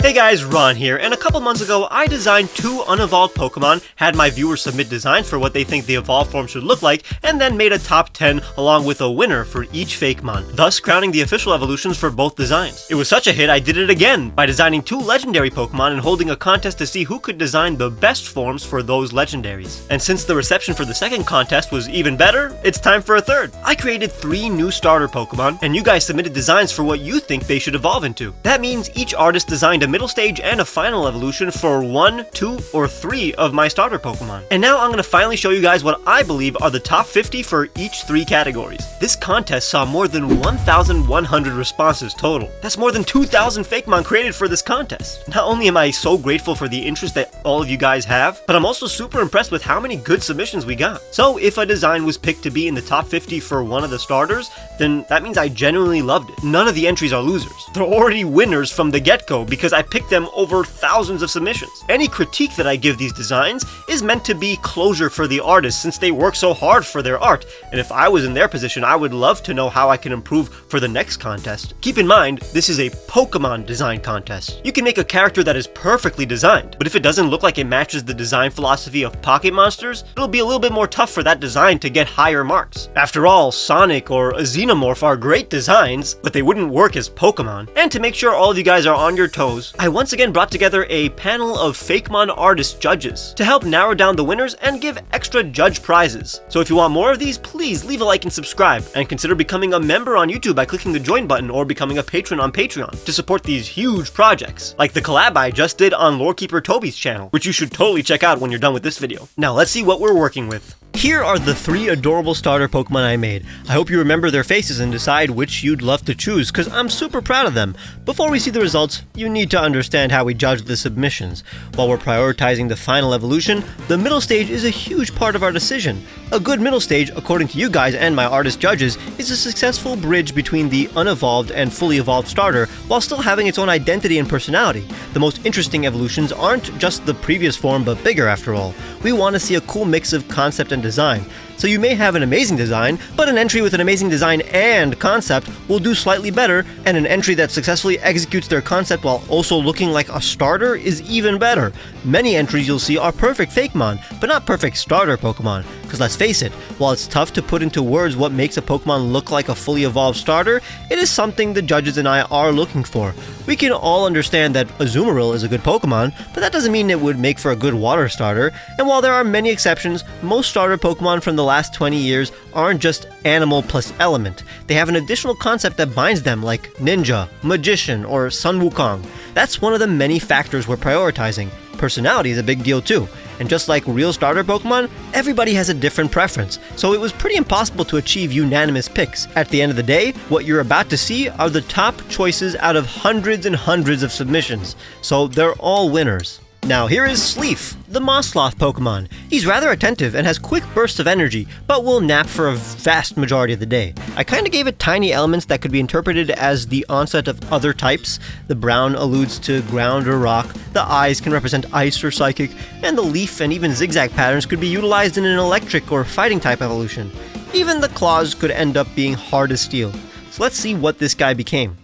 Hey guys, Ron here, and a couple months ago I designed 2 unevolved Pokemon, had my viewers submit designs for what they think the evolved form should look like, and then made a top 10 along with a winner for each Fakemon, thus crowning the official evolutions for both designs. It was such a hit I did it again by designing 2 legendary Pokemon and holding a contest to see who could design the best forms for those legendaries. And since the reception for the second contest was even better, it's time for a third. I created 3 new starter Pokemon, and you guys submitted designs for what you think they should evolve into. That means each artist designed a middle stage and a final evolution for 1, 2, or 3 of my starter Pokemon. And now I'm going to finally show you guys what I believe are the top 50 for each 3 categories. This contest saw more than 1,100 responses total. That's more than 2,000 Fakemon created for this contest. Not only am I so grateful for the interest that all of you guys have, but I'm also super impressed with how many good submissions we got. So if a design was picked to be in the top 50 for one of the starters, then that means I genuinely loved it. None of the entries are losers. They're already winners from the get-go because I picked them over thousands of submissions. Any critique that I give these designs is meant to be closure for the artists since they work so hard for their art, and if I was in their position I would love to know how I can improve for the next contest. Keep in mind, this is a Pokemon design contest. You can make a character that is perfectly designed, but if it doesn't look like it matches the design philosophy of Pocket Monsters, it'll be a little bit more tough for that design to get higher marks. After all, Sonic or a Xenomorph are great designs, but they wouldn't work as Pokemon. And to make sure all of you guys are on your toes, I once again brought together a panel of Fakemon artist judges to help narrow down the winners and give extra judge prizes. So if you want more of these, please leave a like and subscribe, and consider becoming a member on YouTube by clicking the join button or becoming a patron on Patreon to support these huge projects, like the collab I just did on Lorekeeper Toby's channel, which you should totally check out when you're done with this video. Now let's see what we're working with. Here are the 3 adorable starter Pokemon I made. I hope you remember their faces and decide which you'd love to choose, because I'm super proud of them. Before we see the results, you need to understand how we judge the submissions. While we're prioritizing the final evolution, the middle stage is a huge part of our decision. A good middle stage, according to you guys and my artist judges, is a successful bridge between the unevolved and fully evolved starter, while still having its own identity and personality. The most interesting evolutions aren't just the previous form, but bigger after all. We want to see a cool mix of concept and design. So you may have an amazing design, but an entry with an amazing design and concept will do slightly better, and an entry that successfully executes their concept while also looking like a starter is even better. Many entries you'll see are perfect Fakemon, but not perfect starter Pokemon. Because let's face it, while it's tough to put into words what makes a Pokemon look like a fully evolved starter, it is something the judges and I are looking for. We can all understand that Azumarill is a good Pokemon, but that doesn't mean it would make for a good water starter, and while there are many exceptions, most starter Pokemon from the last 20 years aren't just animal plus element. They have an additional concept that binds them, like Ninja, Magician, or Sun Wukong. That's one of the many factors we're prioritizing. Personality is a big deal too, and just like real starter Pokemon, everybody has a different preference, so it was pretty impossible to achieve unanimous picks. At the end of the day, what you're about to see are the top choices out of hundreds and hundreds of submissions, so they're all winners. Now here is Sleef, the Mossloth Pokemon. He's rather attentive and has quick bursts of energy, but will nap for a vast majority of the day. I kinda gave it tiny elements that could be interpreted as the onset of other types. The brown alludes to ground or rock, the eyes can represent ice or psychic, and the leaf and even zigzag patterns could be utilized in an electric or fighting type evolution. Even the claws could end up being hard as steel. So let's see what this guy became.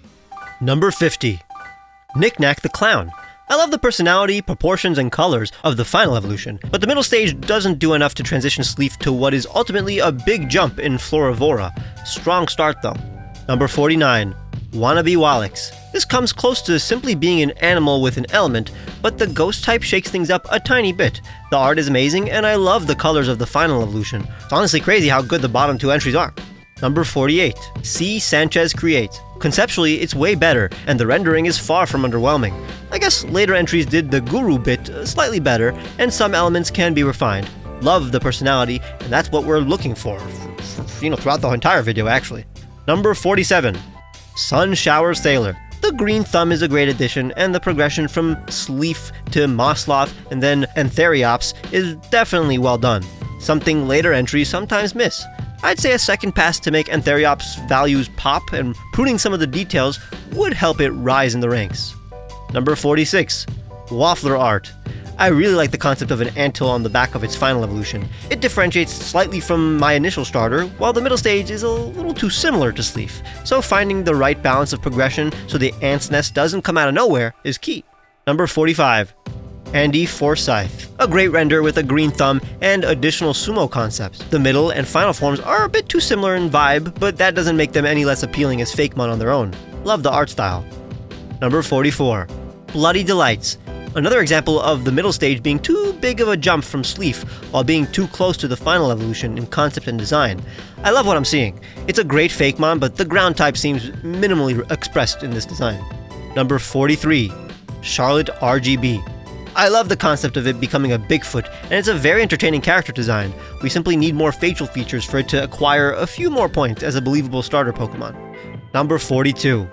Number 50. Knick-Knack the Clown. I love the personality, proportions, and colors of the final evolution, but the middle stage doesn't do enough to transition Sleef to what is ultimately a big jump in Floravora. Strong start though. Number 49. Wannabe Wallix. This comes close to simply being an animal with an element, but the ghost type shakes things up a tiny bit. The art is amazing, and I love the colors of the final evolution. It's honestly crazy how good the bottom 2 entries are. Number 48. C. Sanchez Create. Conceptually, it's way better, and the rendering is far from underwhelming. I guess later entries did the guru bit slightly better, and some elements can be refined. Love the personality, and that's what we're looking for, throughout the entire video actually. Number 47. Sun Shower Sailor. The green thumb is a great addition, and the progression from Sleef to Mossloth and then Antheriops is definitely well done. Something later entries sometimes miss. I'd say a second pass to make Antheriops' values pop, and pruning some of the details would help it rise in the ranks. Number 46. Waffler Art. I really like the concept of an anthill on the back of its final evolution. It differentiates slightly from my initial starter, while the middle stage is a little too similar to Sleef, so finding the right balance of progression so the ant's nest doesn't come out of nowhere is key. Number 45. Andy Forsyth. A great render with a green thumb and additional sumo concepts. The middle and final forms are a bit too similar in vibe, but that doesn't make them any less appealing as Fakemon on their own. Love the art style. Number 44. Bloody Delights. Another example of the middle stage being too big of a jump from Sleef while being too close to the final evolution in concept and design. I love what I'm seeing. It's a great Fakemon, but the ground type seems minimally expressed in this design. Number 43. Charlotte RGB. I love the concept of it becoming a Bigfoot, and it's a very entertaining character design. We simply need more facial features for it to acquire a few more points as a believable starter Pokemon. Number 42.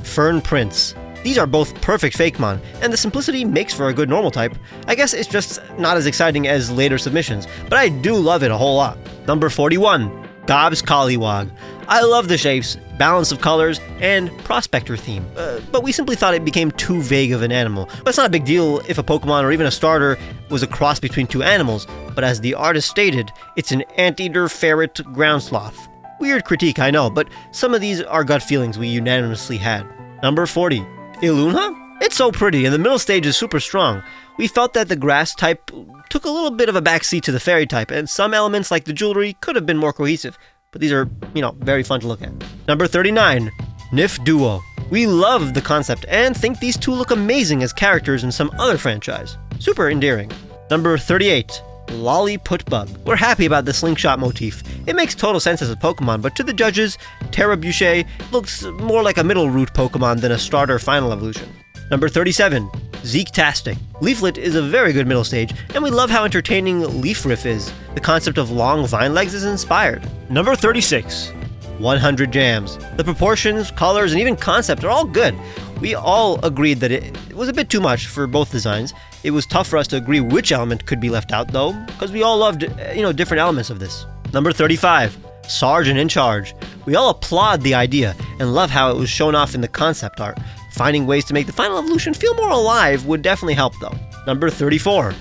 Fern Prince. These are both perfect Fakemon, and the simplicity makes for a good normal type. I guess it's just not as exciting as later submissions, but I do love it a whole lot. Number 41. Gob's Collywog. I love the shapes, balance of colors, and prospector theme, but we simply thought it became too vague of an animal. But it's not a big deal if a Pokemon or even a starter was a cross between two animals, but as the artist stated, it's an anteater, ferret, ground sloth. Weird critique, I know, but some of these are gut feelings we unanimously had. Number 40. Iluna? It's so pretty, and the middle stage is super strong. We felt that the grass type took a little bit of a backseat to the fairy type, and some elements like the jewelry could have been more cohesive. But these are, very fun to look at. Number 39. Nif Duo. We love the concept and think these two look amazing as characters in some other franchise. Super endearing. Number 38. Lolliputbug. We're happy about the slingshot motif. It makes total sense as a Pokemon, but to the judges, Terrabuche looks more like a middle route Pokemon than a starter final evolution. Number 37. Zeektastic. Leaflet is a very good middle stage, and we love how entertaining Leafriff is. The concept of long vine legs is inspired. Number 36. 100 Jams. The proportions, colors, and even concept are all good. We all agreed that it was a bit too much for both designs. It was tough for us to agree which element could be left out though, because we all loved, different elements of this. Number 35. Sergeant in Charge. We all applaud the idea and love how it was shown off in the concept art. Finding ways to make the final evolution feel more alive would definitely help though. Number 34.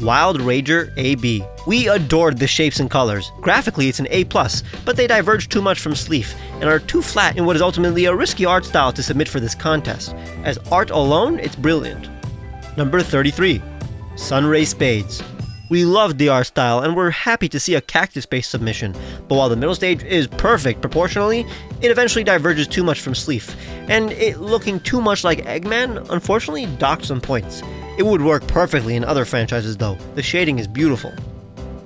Wild Rager AB. We adored the shapes and colors. Graphically it's an A+, but they diverge too much from Sleef and are too flat in what is ultimately a risky art style to submit for this contest. As art alone, it's brilliant. Number 33. Sunray Spades. We loved the art style and we're happy to see a cactus-based submission, but while the middle stage is perfect proportionally, it eventually diverges too much from Sleef, and it looking too much like Eggman unfortunately docked some points. It would work perfectly in other franchises though, the shading is beautiful.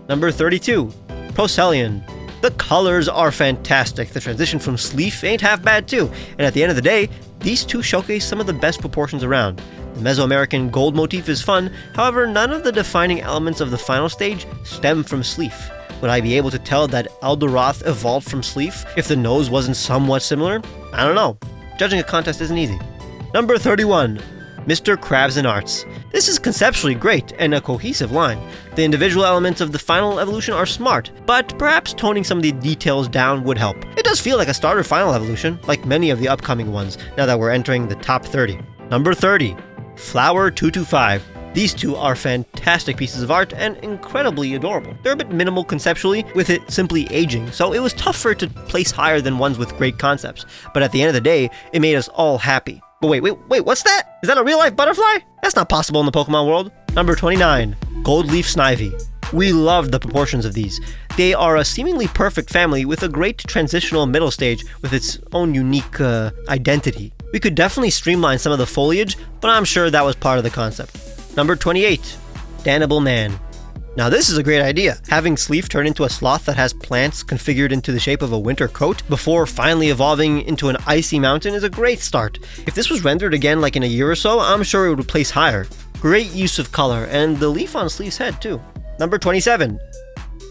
Number 32. Procelian. The colors are fantastic, the transition from Sleef ain't half bad too, and at the end of the day, these two showcase some of the best proportions around. The Mesoamerican gold motif is fun, however none of the defining elements of the final stage stem from Sleef. Would I be able to tell that Alderath evolved from Sleef if the nose wasn't somewhat similar? I don't know. Judging a contest isn't easy. Number 31. Mr. Krabs and Arts. This is conceptually great and a cohesive line. The individual elements of the final evolution are smart, but perhaps toning some of the details down would help. It does feel like a starter final evolution, like many of the upcoming ones, now that we're entering the top 30. Number 30. Flower 225. These two are fantastic pieces of art and incredibly adorable. They're a bit minimal conceptually, with it simply aging, so it was tough for it to place higher than ones with great concepts. But at the end of the day, it made us all happy. But wait, what's that? Is that a real-life butterfly? That's not possible in the Pokemon world. Number 29. Goldleaf Snivy. We love the proportions of these. They are a seemingly perfect family with a great transitional middle stage with its own unique identity. We could definitely streamline some of the foliage, but I'm sure that was part of the concept. Number 28. Danable Man. Now this is a great idea. Having Sleef turn into a sloth that has plants configured into the shape of a winter coat before finally evolving into an icy mountain is a great start. If this was rendered again like in a year or so, I'm sure it would place higher. Great use of color, and the leaf on Sleef's head too. Number 27.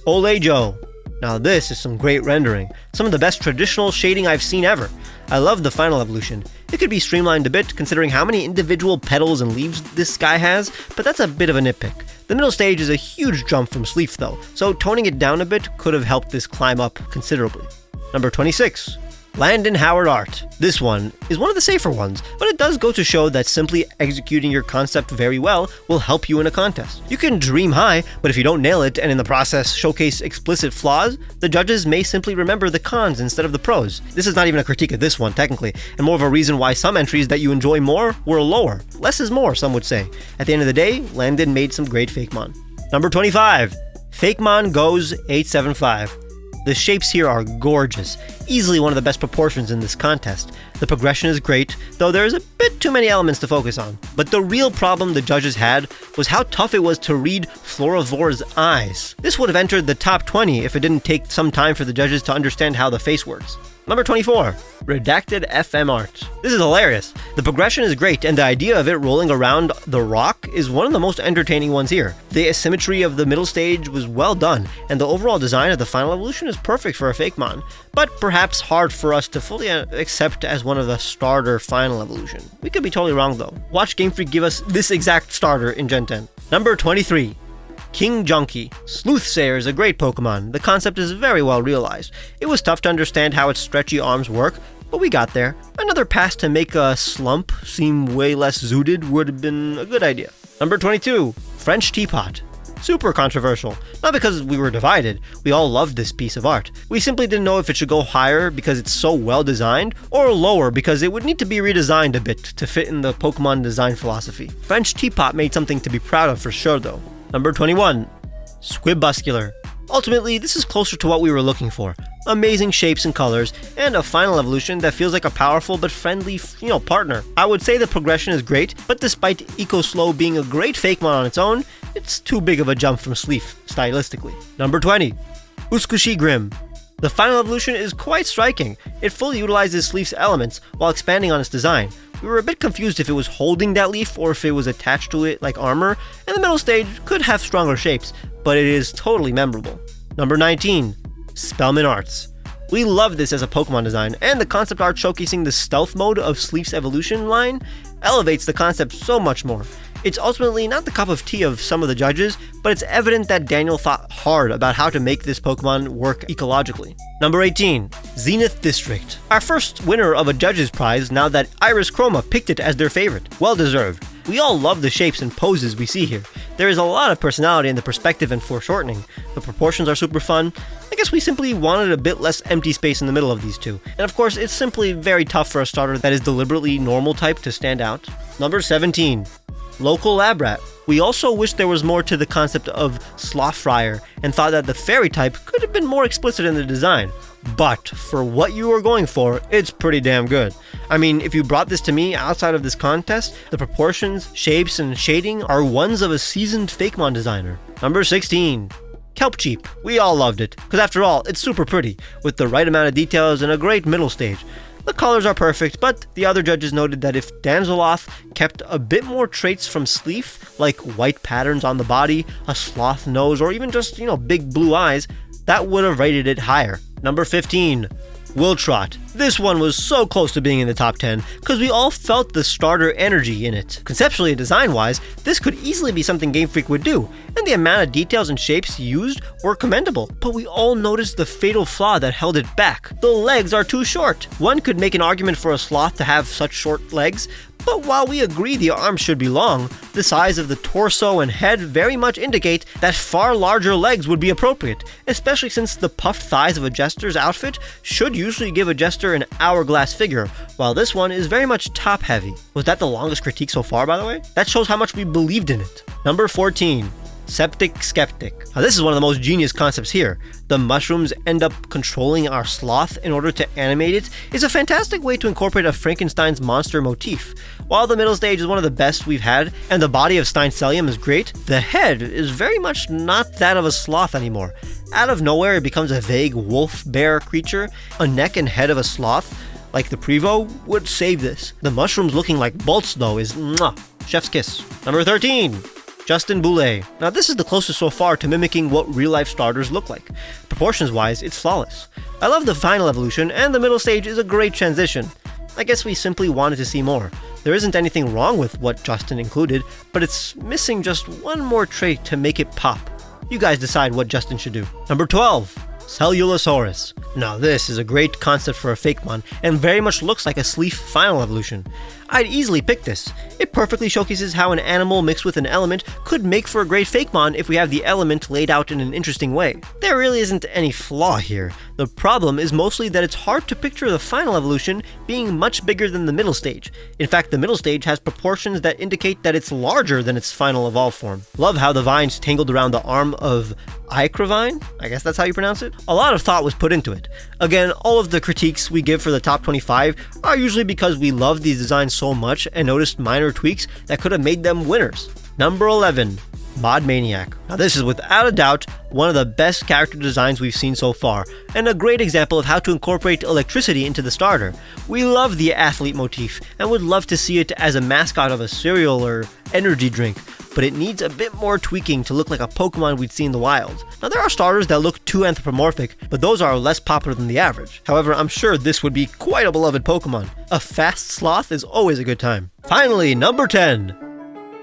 Olejo. Now this is some great rendering. Some of the best traditional shading I've seen ever. I love the final evolution. It could be streamlined a bit considering how many individual petals and leaves this guy has, but that's a bit of a nitpick. The middle stage is a huge jump from Sleef though, so toning it down a bit could have helped this climb up considerably. Number 26. Landon Howard art. This one is one of the safer ones, but it does go to show that simply executing your concept very well will help you in a contest. You can dream high, but if you don't nail it and in the process showcase explicit flaws, the judges may simply remember the cons instead of the pros. This is not even a critique of this one, technically, and more of a reason why some entries that you enjoy more were lower. Less is more, some would say. At the end of the day, Landon made some great Fakemon. Number 25. Fakemon Goes 875. The shapes here are gorgeous, easily one of the best proportions in this contest. The progression is great, though there is a bit too many elements to focus on. But the real problem the judges had was how tough it was to read Florivor's eyes. This would have entered the top 20 if it didn't take some time for the judges to understand how the face works. Number 24. Redacted FM art. This is hilarious. The progression is great, and the idea of it rolling around the rock is one of the most entertaining ones here. The asymmetry of the middle stage was well done, and the overall design of the final evolution is perfect for a Fakemon, but perhaps hard for us to fully accept as one of the starter final evolution. We could be totally wrong though. Watch Game Freak give us this exact starter in Gen 10. Number 23. King Junkie. Sleuthsayer is a great Pokemon. The concept is very well realized. It was tough to understand how its stretchy arms work, but we got there. Another pass to make a slump seem way less zooted would have been a good idea. Number 22. French Teapot. Super controversial. Not because we were divided, we all loved this piece of art. We simply didn't know if it should go higher because it's so well designed, or lower because it would need to be redesigned a bit to fit in the Pokemon design philosophy. French Teapot made something to be proud of for sure though. Number 21. Squibuscular. Ultimately, this is closer to what we were looking for. Amazing shapes and colors, and a final evolution that feels like a powerful but friendly, partner. I would say the progression is great, but despite EcoSlow being a great Fakemon on its own, it's too big of a jump from Sleef, stylistically. Number 20. Uskushi Grim. The final evolution is quite striking. It fully utilizes Sleef's elements while expanding on its design. We were a bit confused if it was holding that leaf or if it was attached to it like armor, and the middle stage could have stronger shapes, but it is totally memorable. Number 19. Spellman Arts. We love this as a Pokemon design, and the concept art showcasing the stealth mode of Sleef's evolution line elevates the concept so much more. It's ultimately not the cup of tea of some of the judges, but it's evident that Daniel thought hard about how to make this Pokemon work ecologically. Number 18. Zenith District. Our first winner of a judge's prize now that Iris Chroma picked it as their favorite. Well deserved. We all love the shapes and poses we see here. There is a lot of personality in the perspective and foreshortening. The proportions are super fun. I guess we simply wanted a bit less empty space in the middle of these two. And of course, it's simply very tough for a starter that is deliberately normal type to stand out. Number 17. Local Lab Rat. We also wish there was more to the concept of Slothfryer and thought that the fairy type could have been more explicit in the design. But for what you were going for, it's pretty damn good. I mean, if you brought this to me outside of this contest, the proportions, shapes, and shading are ones of a seasoned Fakemon designer. Number 16. Kelpcheap. We all loved it, because after all, it's super pretty, with the right amount of details and a great middle stage. The colors are perfect, but the other judges noted that if Danzeloth kept a bit more traits from Sleef, like white patterns on the body, a sloth nose, or even just, big blue eyes, that would have rated it higher. Number 15. Wiltrot. This one was so close to being in the top 10 because we all felt the starter energy in it. Conceptually and design-wise, this could easily be something Game Freak would do, and the amount of details and shapes used were commendable. But we all noticed the fatal flaw that held it back. The legs are too short. One could make an argument for a sloth to have such short legs, but while we agree the arms should be long, the size of the torso and head very much indicate that far larger legs would be appropriate, especially since the puffed thighs of a jester's outfit should usually give a jester an hourglass figure, while this one is very much top-heavy. Was that the longest critique so far, by the way? That shows how much we believed in it. Number 14. Septic Skeptic. Now this is one of the most genius concepts here. The mushrooms end up controlling our sloth in order to animate it is a fantastic way to incorporate a Frankenstein's monster motif. While the middle stage is one of the best we've had, and the body of Steincellium is great, the head is very much not that of a sloth anymore. Out of nowhere it becomes a vague wolf-bear creature. A neck and head of a sloth, like the Prevo, would save this. The mushrooms looking like bolts though is mwah, chef's kiss. Number 13. Justin Boulay. Now this is the closest so far to mimicking what real-life starters look like. Proportions-wise, it's flawless. I love the final evolution, and the middle stage is a great transition. I guess we simply wanted to see more. There isn't anything wrong with what Justin included, but it's missing just one more trait to make it pop. You guys decide what Justin should do. Number 12. Cellulosaurus. Now this is a great concept for a Fakemon, and very much looks like a Sleef final evolution. I'd easily pick this. It perfectly showcases how an animal mixed with an element could make for a great Fakemon if we have the element laid out in an interesting way. There really isn't any flaw here. The problem is mostly that it's hard to picture the final evolution being much bigger than the middle stage. In fact, the middle stage has proportions that indicate that it's larger than its final evolved form. Love how the vines tangled around the arm of Icravine? I guess that's how you pronounce it? A lot of thought was put into it. Again, all of the critiques we give for the top 25 are usually because we love these designs so much and noticed minor tweaks that could have made them winners. Number 11. Mod Maniac. Now this is without a doubt one of the best character designs we've seen so far, and a great example of how to incorporate electricity into the starter. We love the athlete motif, and would love to see it as a mascot of a cereal or energy drink, but it needs a bit more tweaking to look like a Pokemon we'd see in the wild. Now there are starters that look too anthropomorphic, but those are less popular than the average. However, I'm sure this would be quite a beloved Pokemon. A fast sloth is always a good time. Finally, number 10.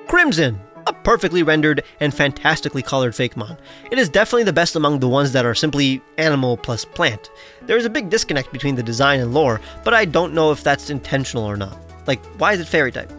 Crimson. A perfectly rendered and fantastically colored Fakemon. It is definitely the best among the ones that are simply animal plus plant. There is a big disconnect between the design and lore, but I don't know if that's intentional or not. Like, why is it fairy type?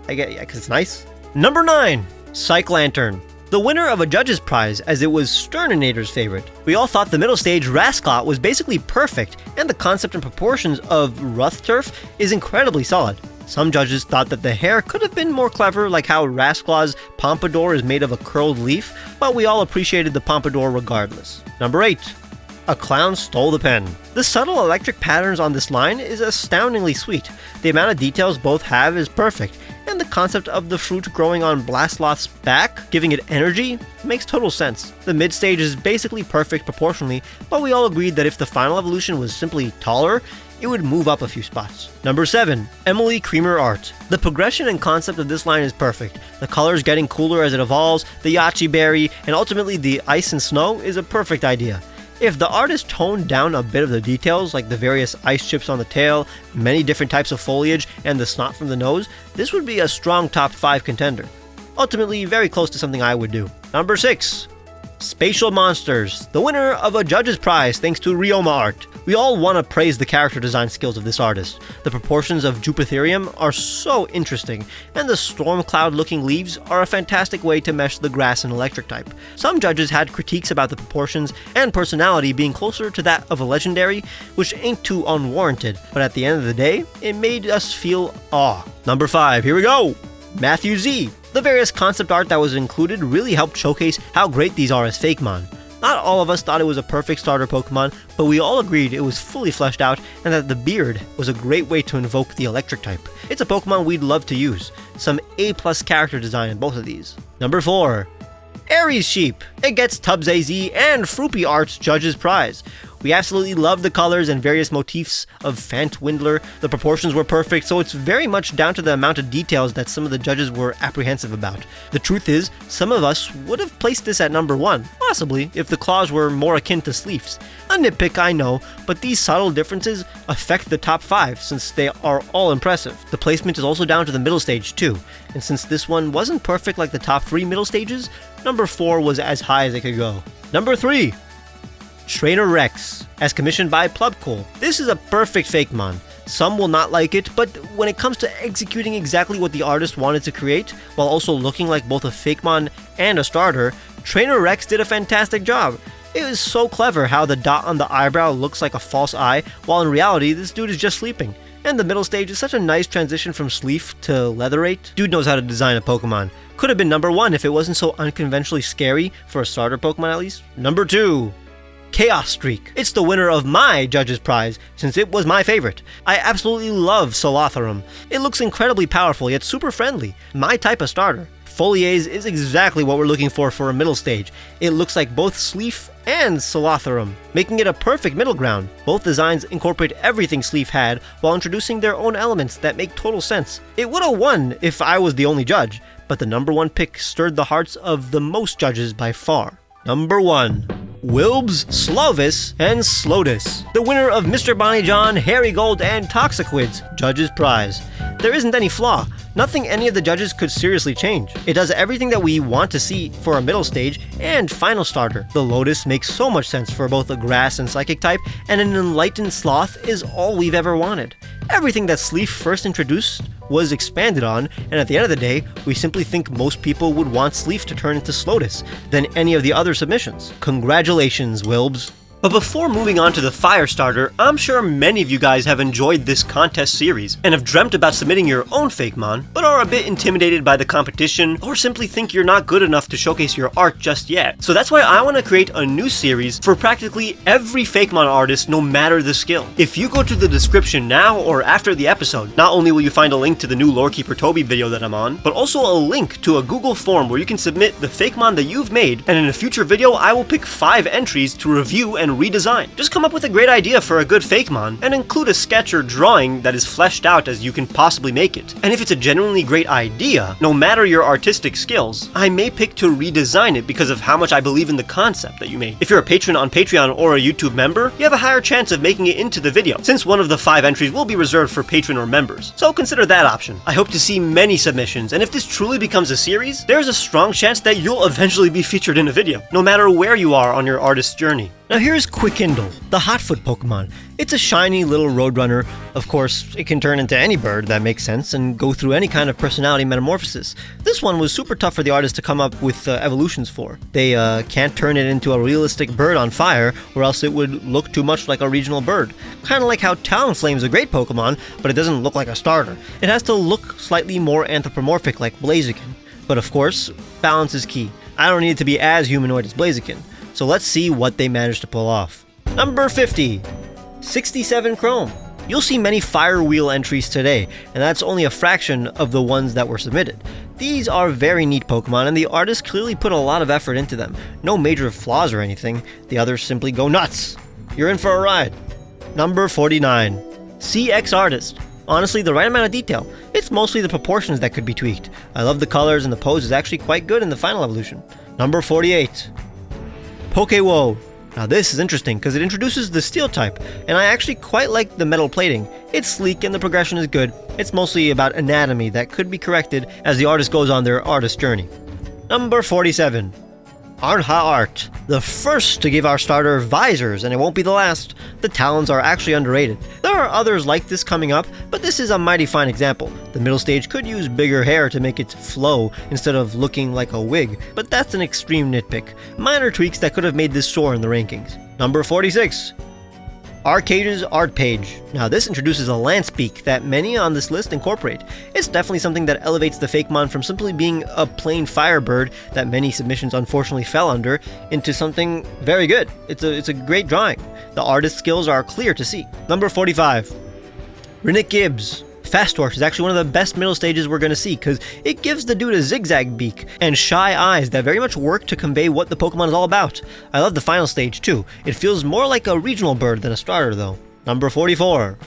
I get, yeah, because it's nice. Number 9. Psych Lantern. The winner of a judge's prize, as it was Sterninator's favorite. We all thought the middle stage Rasclot was basically perfect, and the concept and proportions of Ruthturf is incredibly solid. Some judges thought that the hair could have been more clever, like how Rasclot's pompadour is made of a curled leaf, but we all appreciated the pompadour regardless. Number 8. A Clown Stole the Pen. The subtle electric patterns on this line is astoundingly sweet. The amount of details both have is perfect, and the concept of the fruit growing on Blastloth's back, giving it energy, makes total sense. The mid stage is basically perfect proportionally, but we all agreed that if the final evolution was simply taller, it would move up a few spots. Number 7. Emily Creamer Art. The progression and concept of this line is perfect. The colors getting cooler as it evolves, the Yachi Berry, and ultimately the ice and snow is a perfect idea. If the artist toned down a bit of the details, like the various ice chips on the tail, many different types of foliage, and the snot from the nose, this would be a strong top 5 contender. Ultimately, very close to something I would do. Number 6. Spatial Monsters, the winner of a judge's prize thanks to Ryoma Art. We all want to praise the character design skills of this artist. The proportions of Jupitherium are so interesting, and the storm cloud looking leaves are a fantastic way to mesh the grass and electric type. Some judges had critiques about the proportions and personality being closer to that of a legendary, which ain't too unwarranted, but at the end of the day, it made us feel awe. Number 5, here we go! Matthew Z. The various concept art that was included really helped showcase how great these are as Fakemon. Not all of us thought it was a perfect starter Pokemon, but we all agreed it was fully fleshed out and that the beard was a great way to invoke the electric type. It's a Pokemon we'd love to use. Some A+ character design in both of these. Number 4. Aries Sheep. It gets Tubbs AZ and Froopy Art's judge's prize. We absolutely love the colors and various motifs of Fant Windler. The proportions were perfect, so it's very much down to the amount of details that some of the judges were apprehensive about. The truth is, some of us would have placed this at number 1, possibly, if the claws were more akin to Sleef's. A nitpick, I know, but these subtle differences affect the top 5 since they are all impressive. The placement is also down to the middle stage too, and since this one wasn't perfect like the top 3 middle stages, number 4 was as high as it could go. Number 3. Trainer Rex, as commissioned by Plubcool. This is a perfect Fakemon. Some will not like it, but when it comes to executing exactly what the artist wanted to create, while also looking like both a Fakemon and a starter, Trainer Rex did a fantastic job. It is so clever how the dot on the eyebrow looks like a false eye, while in reality this dude is just sleeping. And the middle stage is such a nice transition from Sleef to Leatherate. Dude knows how to design a Pokemon. Could have been number 1 if it wasn't so unconventionally scary, for a starter Pokemon at least. Number 2. Chaos Streak. It's the winner of my judge's prize, since it was my favorite. I absolutely love Solotharum. It looks incredibly powerful, yet super friendly. My type of starter. Foliage is exactly what we're looking for a middle stage. It looks like both Sleef and Solotharum, making it a perfect middle ground. Both designs incorporate everything Sleef had, while introducing their own elements that make total sense. It would have won if I was the only judge, but the number 1 pick stirred the hearts of the most judges by far. Number 1. Wilbs, Slovis, and Slotus, the winner of Mr. Bonnie John, Harry Gold, and Toxiquid's judge's prize. There isn't any flaw. Nothing any of the judges could seriously change. It does everything that we want to see for a middle stage and final starter. The Lotus makes so much sense for both a grass and psychic type, and an enlightened sloth is all we've ever wanted. Everything that Sleef first introduced was expanded on, and at the end of the day, we simply think most people would want Sleef to turn into Slotus than any of the other submissions. Congratulations, Wilbs. But before moving on to the Fire Starter, I'm sure many of you guys have enjoyed this contest series and have dreamt about submitting your own Fakemon, but are a bit intimidated by the competition or simply think you're not good enough to showcase your art just yet. So that's why I want to create a new series for practically every Fakemon artist, no matter the skill. If you go to the description now or after the episode, not only will you find a link to the new Lorekeeper Toby video that I'm on, but also a link to a Google form where you can submit the Fakemon that you've made, and in a future video I will pick 5 entries to review and redesign. Just come up with a great idea for a good Fakemon and include a sketch or drawing that is fleshed out as you can possibly make it. And if it's a genuinely great idea, no matter your artistic skills, I may pick to redesign it because of how much I believe in the concept that you made. If you're a patron on Patreon or a YouTube member, you have a higher chance of making it into the video, since one of the 5 entries will be reserved for patron or members. So consider that option. I hope to see many submissions, and if this truly becomes a series, there's a strong chance that you'll eventually be featured in a video, no matter where you are on your artist's journey. Now here's Quickindle, the Hotfoot Pokemon. It's a shiny little roadrunner. Of course, it can turn into any bird, that makes sense, and go through any kind of personality metamorphosis. This one was super tough for the artist to come up with evolutions for. They can't turn it into a realistic bird on fire, or else it would look too much like a regional bird. Kinda like how Talonflame's a great Pokemon, but it doesn't look like a starter. It has to look slightly more anthropomorphic like Blaziken. But of course, balance is key. I don't need it to be as humanoid as Blaziken. So let's see what they managed to pull off. Number 50, 67 Chrome. You'll see many Fire Wheel entries today, and that's only a fraction of the ones that were submitted. These are very neat Pokemon, and the artist clearly put a lot of effort into them. No major flaws or anything, the others simply go nuts. You're in for a ride. Number 49, CX Artist. Honestly, the right amount of detail. It's mostly the proportions that could be tweaked. I love the colors, and the pose is actually quite good in the final evolution. Number 48, Pokewo. Now this is interesting because it introduces the Steel type, and I actually quite like the metal plating. It's sleek and the progression is good. It's mostly about anatomy that could be corrected as the artist goes on their artist journey. Number 47, Arnha Art. The first to give our starter visors, and it won't be the last. The talons are actually underrated. There are others like this coming up, but this is a mighty fine example. The middle stage could use bigger hair to make it flow instead of looking like a wig, but that's an extreme nitpick. Minor tweaks that could have made this soar in the rankings. Number 46, Arcade's Art Page. Now this introduces a lance beak that many on this list incorporate. It's definitely something that elevates the Fakemon from simply being a plain firebird that many submissions unfortunately fell under into something very good. It's a great drawing. The artist's skills are clear to see. Number 45, Rinnick Gibbs. Fast Torch is actually one of the best middle stages we're going to see because it gives the dude a zigzag beak and shy eyes that very much work to convey what the Pokemon is all about. I love the final stage too. It feels more like a regional bird than a starter though. Number 44,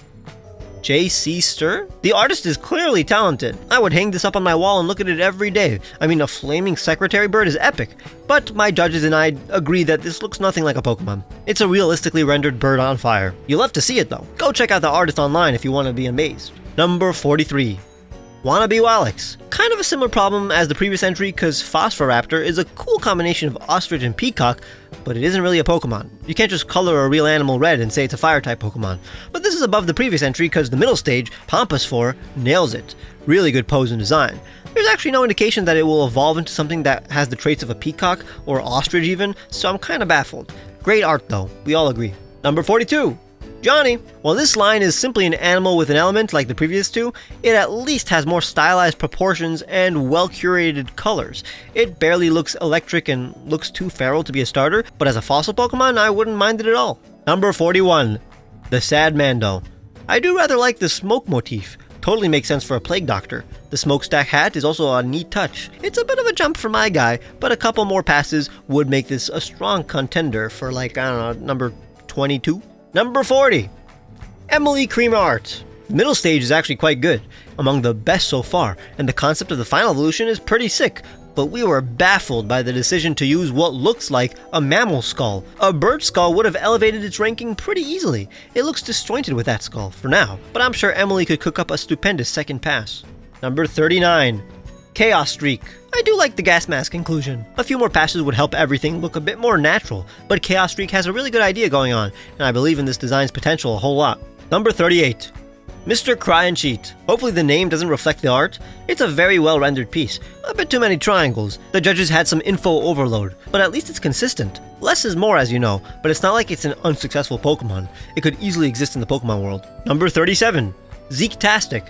J.C. Stir? The artist is clearly talented. I would hang this up on my wall and look at it every day. I mean, a flaming secretary bird is epic, but my judges and I agree that this looks nothing like a Pokemon. It's a realistically rendered bird on fire. You'll have to see it though. Go check out the artist online if you want to be amazed. Number 43, Wannabe Wallix. Kind of a similar problem as the previous entry because Phosphoraptor is a cool combination of ostrich and peacock, but it isn't really a Pokemon. You can't just color a real animal red and say it's a fire-type Pokemon. But this is above the previous entry because the middle stage, Pompous4, nails it. Really good pose and design. There's actually no indication that it will evolve into something that has the traits of a peacock or ostrich even, so I'm kind of baffled. Great art though, we all agree. Number 42, Johnny. While this line is simply an animal with an element like the previous two, it at least has more stylized proportions and well-curated colors. It barely looks electric and looks too feral to be a starter, but as a fossil Pokemon, I wouldn't mind it at all. Number 41, the Sad Mando. I do rather like the smoke motif. Totally makes sense for a plague doctor. The smokestack hat is also a neat touch. It's a bit of a jump for my guy, but a couple more passes would make this a strong contender for like, I don't know, number 22? Number 40, Emily Creamer Art. The middle stage is actually quite good, among the best so far, and the concept of the final evolution is pretty sick, but we were baffled by the decision to use what looks like a mammal skull. A bird skull would have elevated its ranking pretty easily. It looks disjointed with that skull, for now, but I'm sure Emily could cook up a stupendous second pass. Number 39. Chaos Streak. I do like the gas mask inclusion. A few more passes would help everything look a bit more natural, but Chaos Streak has a really good idea going on, and I believe in this design's potential a whole lot. Number 38. Mr. Cry and Cheat. Hopefully the name doesn't reflect the art. It's a very well rendered piece. A bit too many triangles. The judges had some info overload, but at least it's consistent. Less is more, as you know, but it's not like it's an unsuccessful Pokemon. It could easily exist in the Pokemon world. Number 37. Zeke-tastic.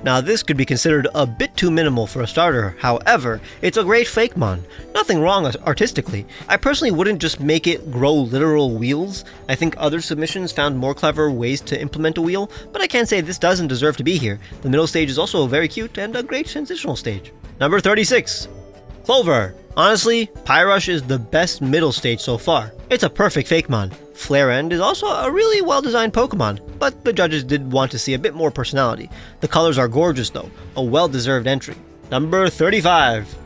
Now this could be considered a bit too minimal for a starter, however, it's a great Fakemon. Nothing wrong artistically. I personally wouldn't just make it grow literal wheels. I think other submissions found more clever ways to implement a wheel, but I can't say this doesn't deserve to be here. The middle stage is also very cute and a great transitional stage. Number 36. Clover. Honestly, Pyrush is the best middle stage so far. It's a perfect Fakemon. Flare End is also a really well-designed Pokemon, but the judges did want to see a bit more personality. The colors are gorgeous though, a well-deserved entry. Number 35.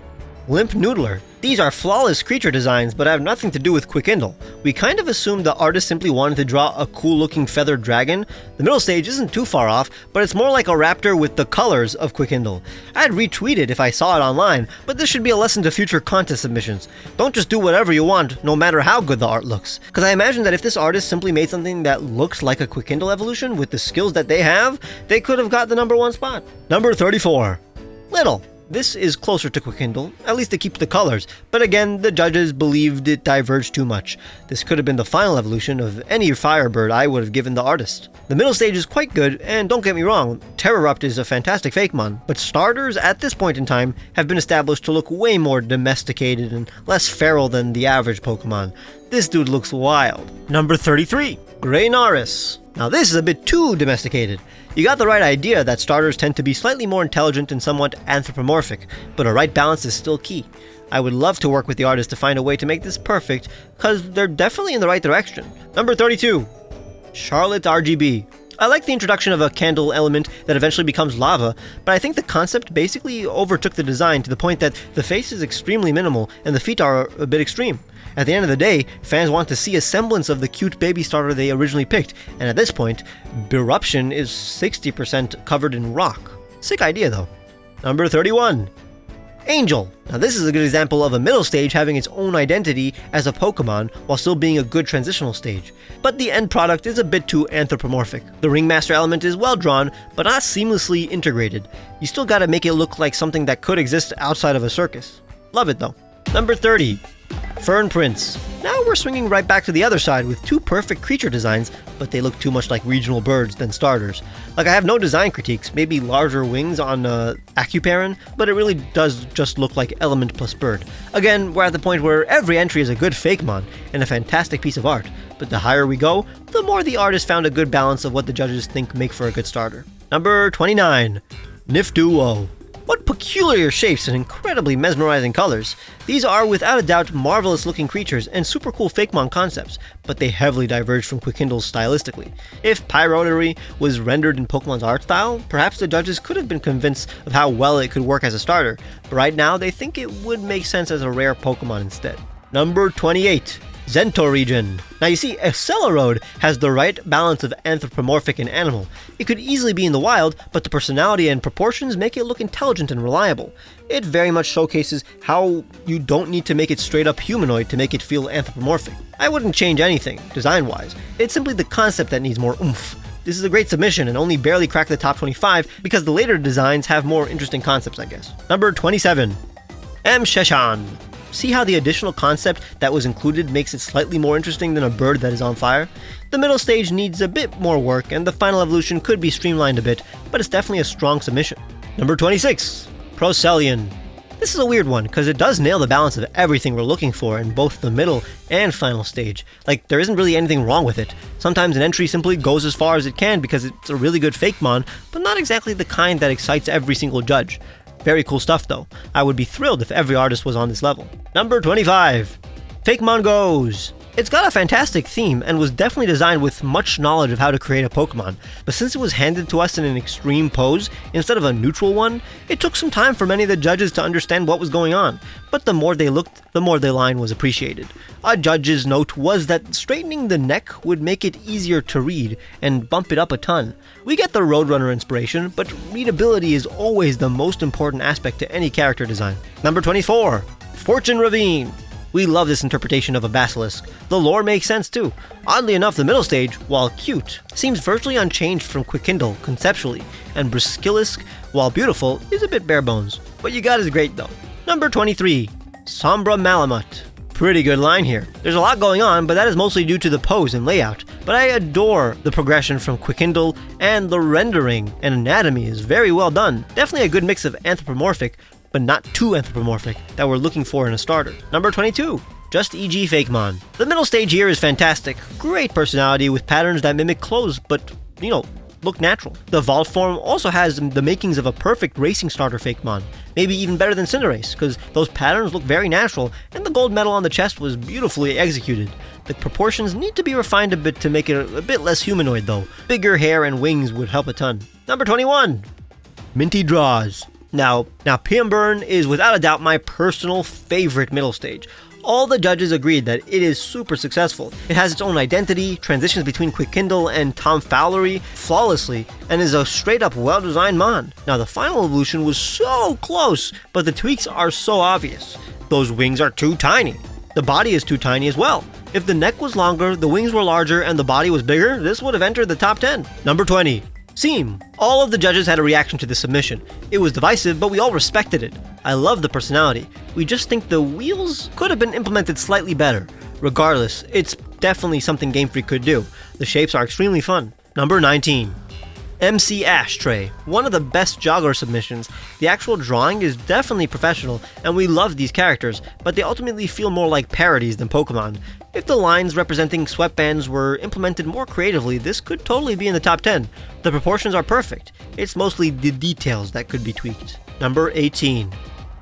Limp Noodler. These are flawless creature designs, but have nothing to do with Quickindle. We kind of assumed the artist simply wanted to draw a cool-looking feathered dragon. The middle stage isn't too far off, but it's more like a raptor with the colors of Quickindle. I'd retweet it if I saw it online, but this should be a lesson to future contest submissions. Don't just do whatever you want, no matter how good the art looks. Because I imagine that if this artist simply made something that looks like a Quickindle evolution with the skills that they have, they could have got the number 1 spot. Number 34. Little. This is closer to Quickindle, at least it keeps the colors, but again, the judges believed it diverged too much. This could have been the final evolution of any Firebird I would have given the artist. The middle stage is quite good, and don't get me wrong, Terrarupt is a fantastic Fakemon, but starters at this point in time have been established to look way more domesticated and less feral than the average Pokemon. This dude looks wild. Number 33. Greynaris. Now this is a bit too domesticated. You got the right idea that starters tend to be slightly more intelligent and somewhat anthropomorphic, but a right balance is still key. I would love to work with the artist to find a way to make this perfect, cause they're definitely in the right direction. Number 32. Charlotte RGB. I like the introduction of a candle element that eventually becomes lava, but I think the concept basically overtook the design to the point that the face is extremely minimal and the feet are a bit extreme. At the end of the day, fans want to see a semblance of the cute baby starter they originally picked, and at this point, Beruption is 60% covered in rock. Sick idea though. Number 31. Angel. Now this is a good example of a middle stage having its own identity as a Pokemon while still being a good transitional stage. But the end product is a bit too anthropomorphic. The Ringmaster element is well drawn, but not seamlessly integrated. You still gotta make it look like something that could exist outside of a circus. Love it though. Number 30. Fern Prince. Now we're swinging right back to the other side with 2 perfect creature designs, but they look too much like regional birds than starters. Like I have no design critiques, maybe larger wings on Acuparin, but it really does just look like element plus bird. Again, we're at the point where every entry is a good Fakemon and a fantastic piece of art, but the higher we go, the more the artist found a good balance of what the judges think make for a good starter. Number 29. Nifduo. What peculiar shapes and incredibly mesmerizing colors. These are without a doubt marvelous looking creatures and super cool Fakemon concepts, but they heavily diverge from Quickindle's stylistically. If Pyrotery was rendered in Pokemon's art style, perhaps the judges could have been convinced of how well it could work as a starter, but right now they think it would make sense as a rare Pokemon instead. Number 28. Zentoregen. Now you see, Accelerode has the right balance of anthropomorphic and animal. It could easily be in the wild, but the personality and proportions make it look intelligent and reliable. It very much showcases how you don't need to make it straight up humanoid to make it feel anthropomorphic. I wouldn't change anything, design-wise. It's simply the concept that needs more oomph. This is a great submission and only barely cracked the top 25 because the later designs have more interesting concepts, I guess. Number 27. M. Sheshan. See how the additional concept that was included makes it slightly more interesting than a bird that is on fire? The middle stage needs a bit more work, and the final evolution could be streamlined a bit, but it's definitely a strong submission. Number 26. Procelian. This is a weird one, because it does nail the balance of everything we're looking for in both the middle and final stage. Like, there isn't really anything wrong with it. Sometimes an entry simply goes as far as it can because it's a really good Fakemon, but not exactly the kind that excites every single judge. Very cool stuff though. I would be thrilled if every artist was on this level. Number 25. Fakemon Goes. It's got a fantastic theme and was definitely designed with much knowledge of how to create a Pokemon, but since it was handed to us in an extreme pose instead of a neutral one, it took some time for many of the judges to understand what was going on, but the more they looked, the more their line was appreciated. A judge's note was that straightening the neck would make it easier to read and bump it up a ton. We get the Roadrunner inspiration, but readability is always the most important aspect to any character design. Number 24, Fortune Ravine. We love this interpretation of a basilisk. The lore makes sense too. Oddly enough, the middle stage, while cute, seems virtually unchanged from Quickindle conceptually, and Briskilisk, while beautiful, is a bit bare bones. What you got is great though. Number 23, Sombra Malamut. Pretty good line here. There's a lot going on, but that is mostly due to the pose and layout. But I adore the progression from Quickindle, and the rendering and anatomy is very well done. Definitely a good mix of anthropomorphic, but not too anthropomorphic, that we're looking for in a starter. Number 22, Just E.G. Fakemon. The middle stage here is fantastic. Great personality with patterns that mimic clothes, but, look natural. The Vault form also has the makings of a perfect racing starter Fakemon. Maybe even better than Cinderace, because those patterns look very natural, and the gold medal on the chest was beautifully executed. The proportions need to be refined a bit to make it a bit less humanoid though. Bigger hair and wings would help a ton. Number 21, Minty Draws. Now PM Burn is without a doubt my personal favorite middle stage. All the judges agreed that it is super successful. It has its own identity, transitions between Quickindle and Tomfoolery flawlessly, and is a straight up well designed mon. Now the final evolution was so close, but the tweaks are so obvious. Those wings are too tiny. The body is too tiny as well. If the neck was longer, the wings were larger, and the body was bigger, this would have entered the top 10. Number 20. Seam. All of the judges had a reaction to this submission. It was divisive, but we all respected it. I love the personality. We just think the wheels could have been implemented slightly better. Regardless, it's definitely something Game Freak could do. The shapes are extremely fun. Number 19. MC Ashtray. One of the best Jogger submissions. The actual drawing is definitely professional, and we love these characters, but they ultimately feel more like parodies than Pokemon. If the lines representing sweatbands were implemented more creatively, this could totally be in the top 10. The proportions are perfect. It's mostly the details that could be tweaked. Number 18.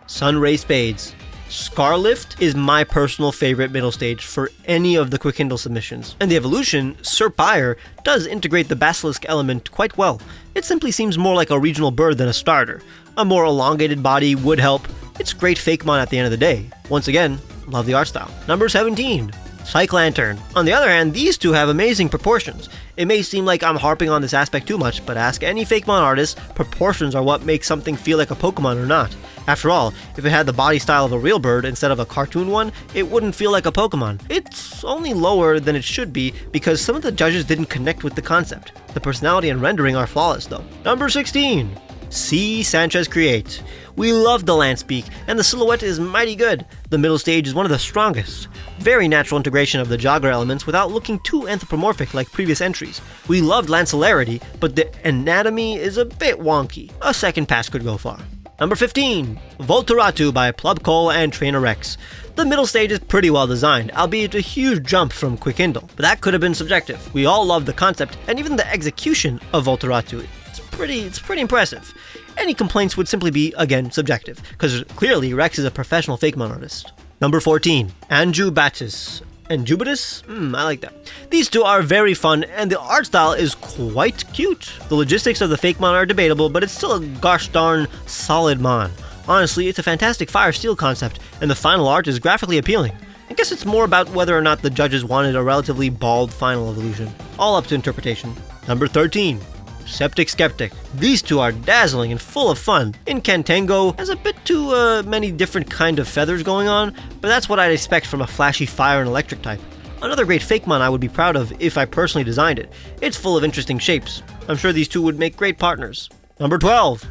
Sunray Spades. Scarlift is my personal favorite middle stage for any of the Quickindle submissions, and the evolution, Serpire, does integrate the basilisk element quite well. It simply seems more like a regional bird than a starter. A more elongated body would help. It's great Fakemon at the end of the day. Once again, love the art style. Number 17. Psych Lantern. On the other hand, these two have amazing proportions. It may seem like I'm harping on this aspect too much, but ask any Fakemon artist, proportions are what makes something feel like a Pokemon or not. After all, if it had the body style of a real bird instead of a cartoon one, it wouldn't feel like a Pokemon. It's only lower than it should be because some of the judges didn't connect with the concept. The personality and rendering are flawless though. Number 16. C. Sanchez Create. We love the Landspeak, and the silhouette is mighty good. The middle stage is one of the strongest. Very natural integration of the Jogger elements without looking too anthropomorphic like previous entries. We loved Lancelarity, but the anatomy is a bit wonky. A second pass could go far. Number 15. Voltoratu by Plubcole and Trainer Rex. The middle stage is pretty well designed, albeit a huge jump from Quickindle, but that could have been subjective. We all love the concept, and even the execution of Voltoratu. It's pretty impressive. Any complaints would simply be, again, subjective, because clearly Rex is a professional Fakemon artist. Number 14. Anjubatus. Anjubatus? I like that. These two are very fun, and the art style is quite cute. The logistics of the Fakemon are debatable, but it's still a gosh darn solid mon. Honestly, it's a fantastic Fire Steel concept, and the final art is graphically appealing. I guess it's more about whether or not the judges wanted a relatively bald final evolution. All up to interpretation. Number 13. Septic Skeptic. These two are dazzling and full of fun. Incantango has a bit too many different kind of feathers going on, but that's what I'd expect from a flashy fire and electric type. Another great Fakemon I would be proud of if I personally designed it. It's full of interesting shapes. I'm sure these two would make great partners. Number 12.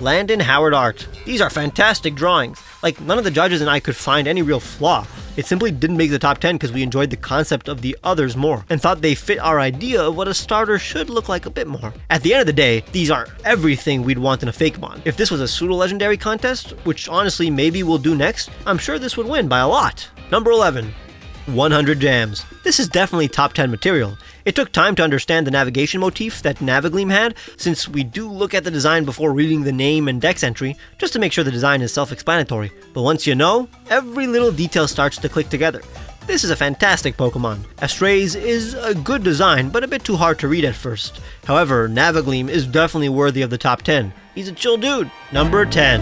Landon Howard Art. These are fantastic drawings. Like, none of the judges and I could find any real flaw. It simply didn't make the top 10 because we enjoyed the concept of the others more, and thought they fit our idea of what a starter should look like a bit more. At the end of the day, these are everything we'd want in a Fakemon. If this was a pseudo-legendary contest, which honestly maybe we'll do next, I'm sure this would win by a lot. Number 11. 100 Jams. This is definitely top 10 material. It took time to understand the navigation motif that Navigleam had, since we do look at the design before reading the name and dex entry, just to make sure the design is self-explanatory. But once you know, every little detail starts to click together. This is a fantastic Pokemon. Astrays is a good design, but a bit too hard to read at first. However, Navigleam is definitely worthy of the top 10. He's a chill dude. Number 10.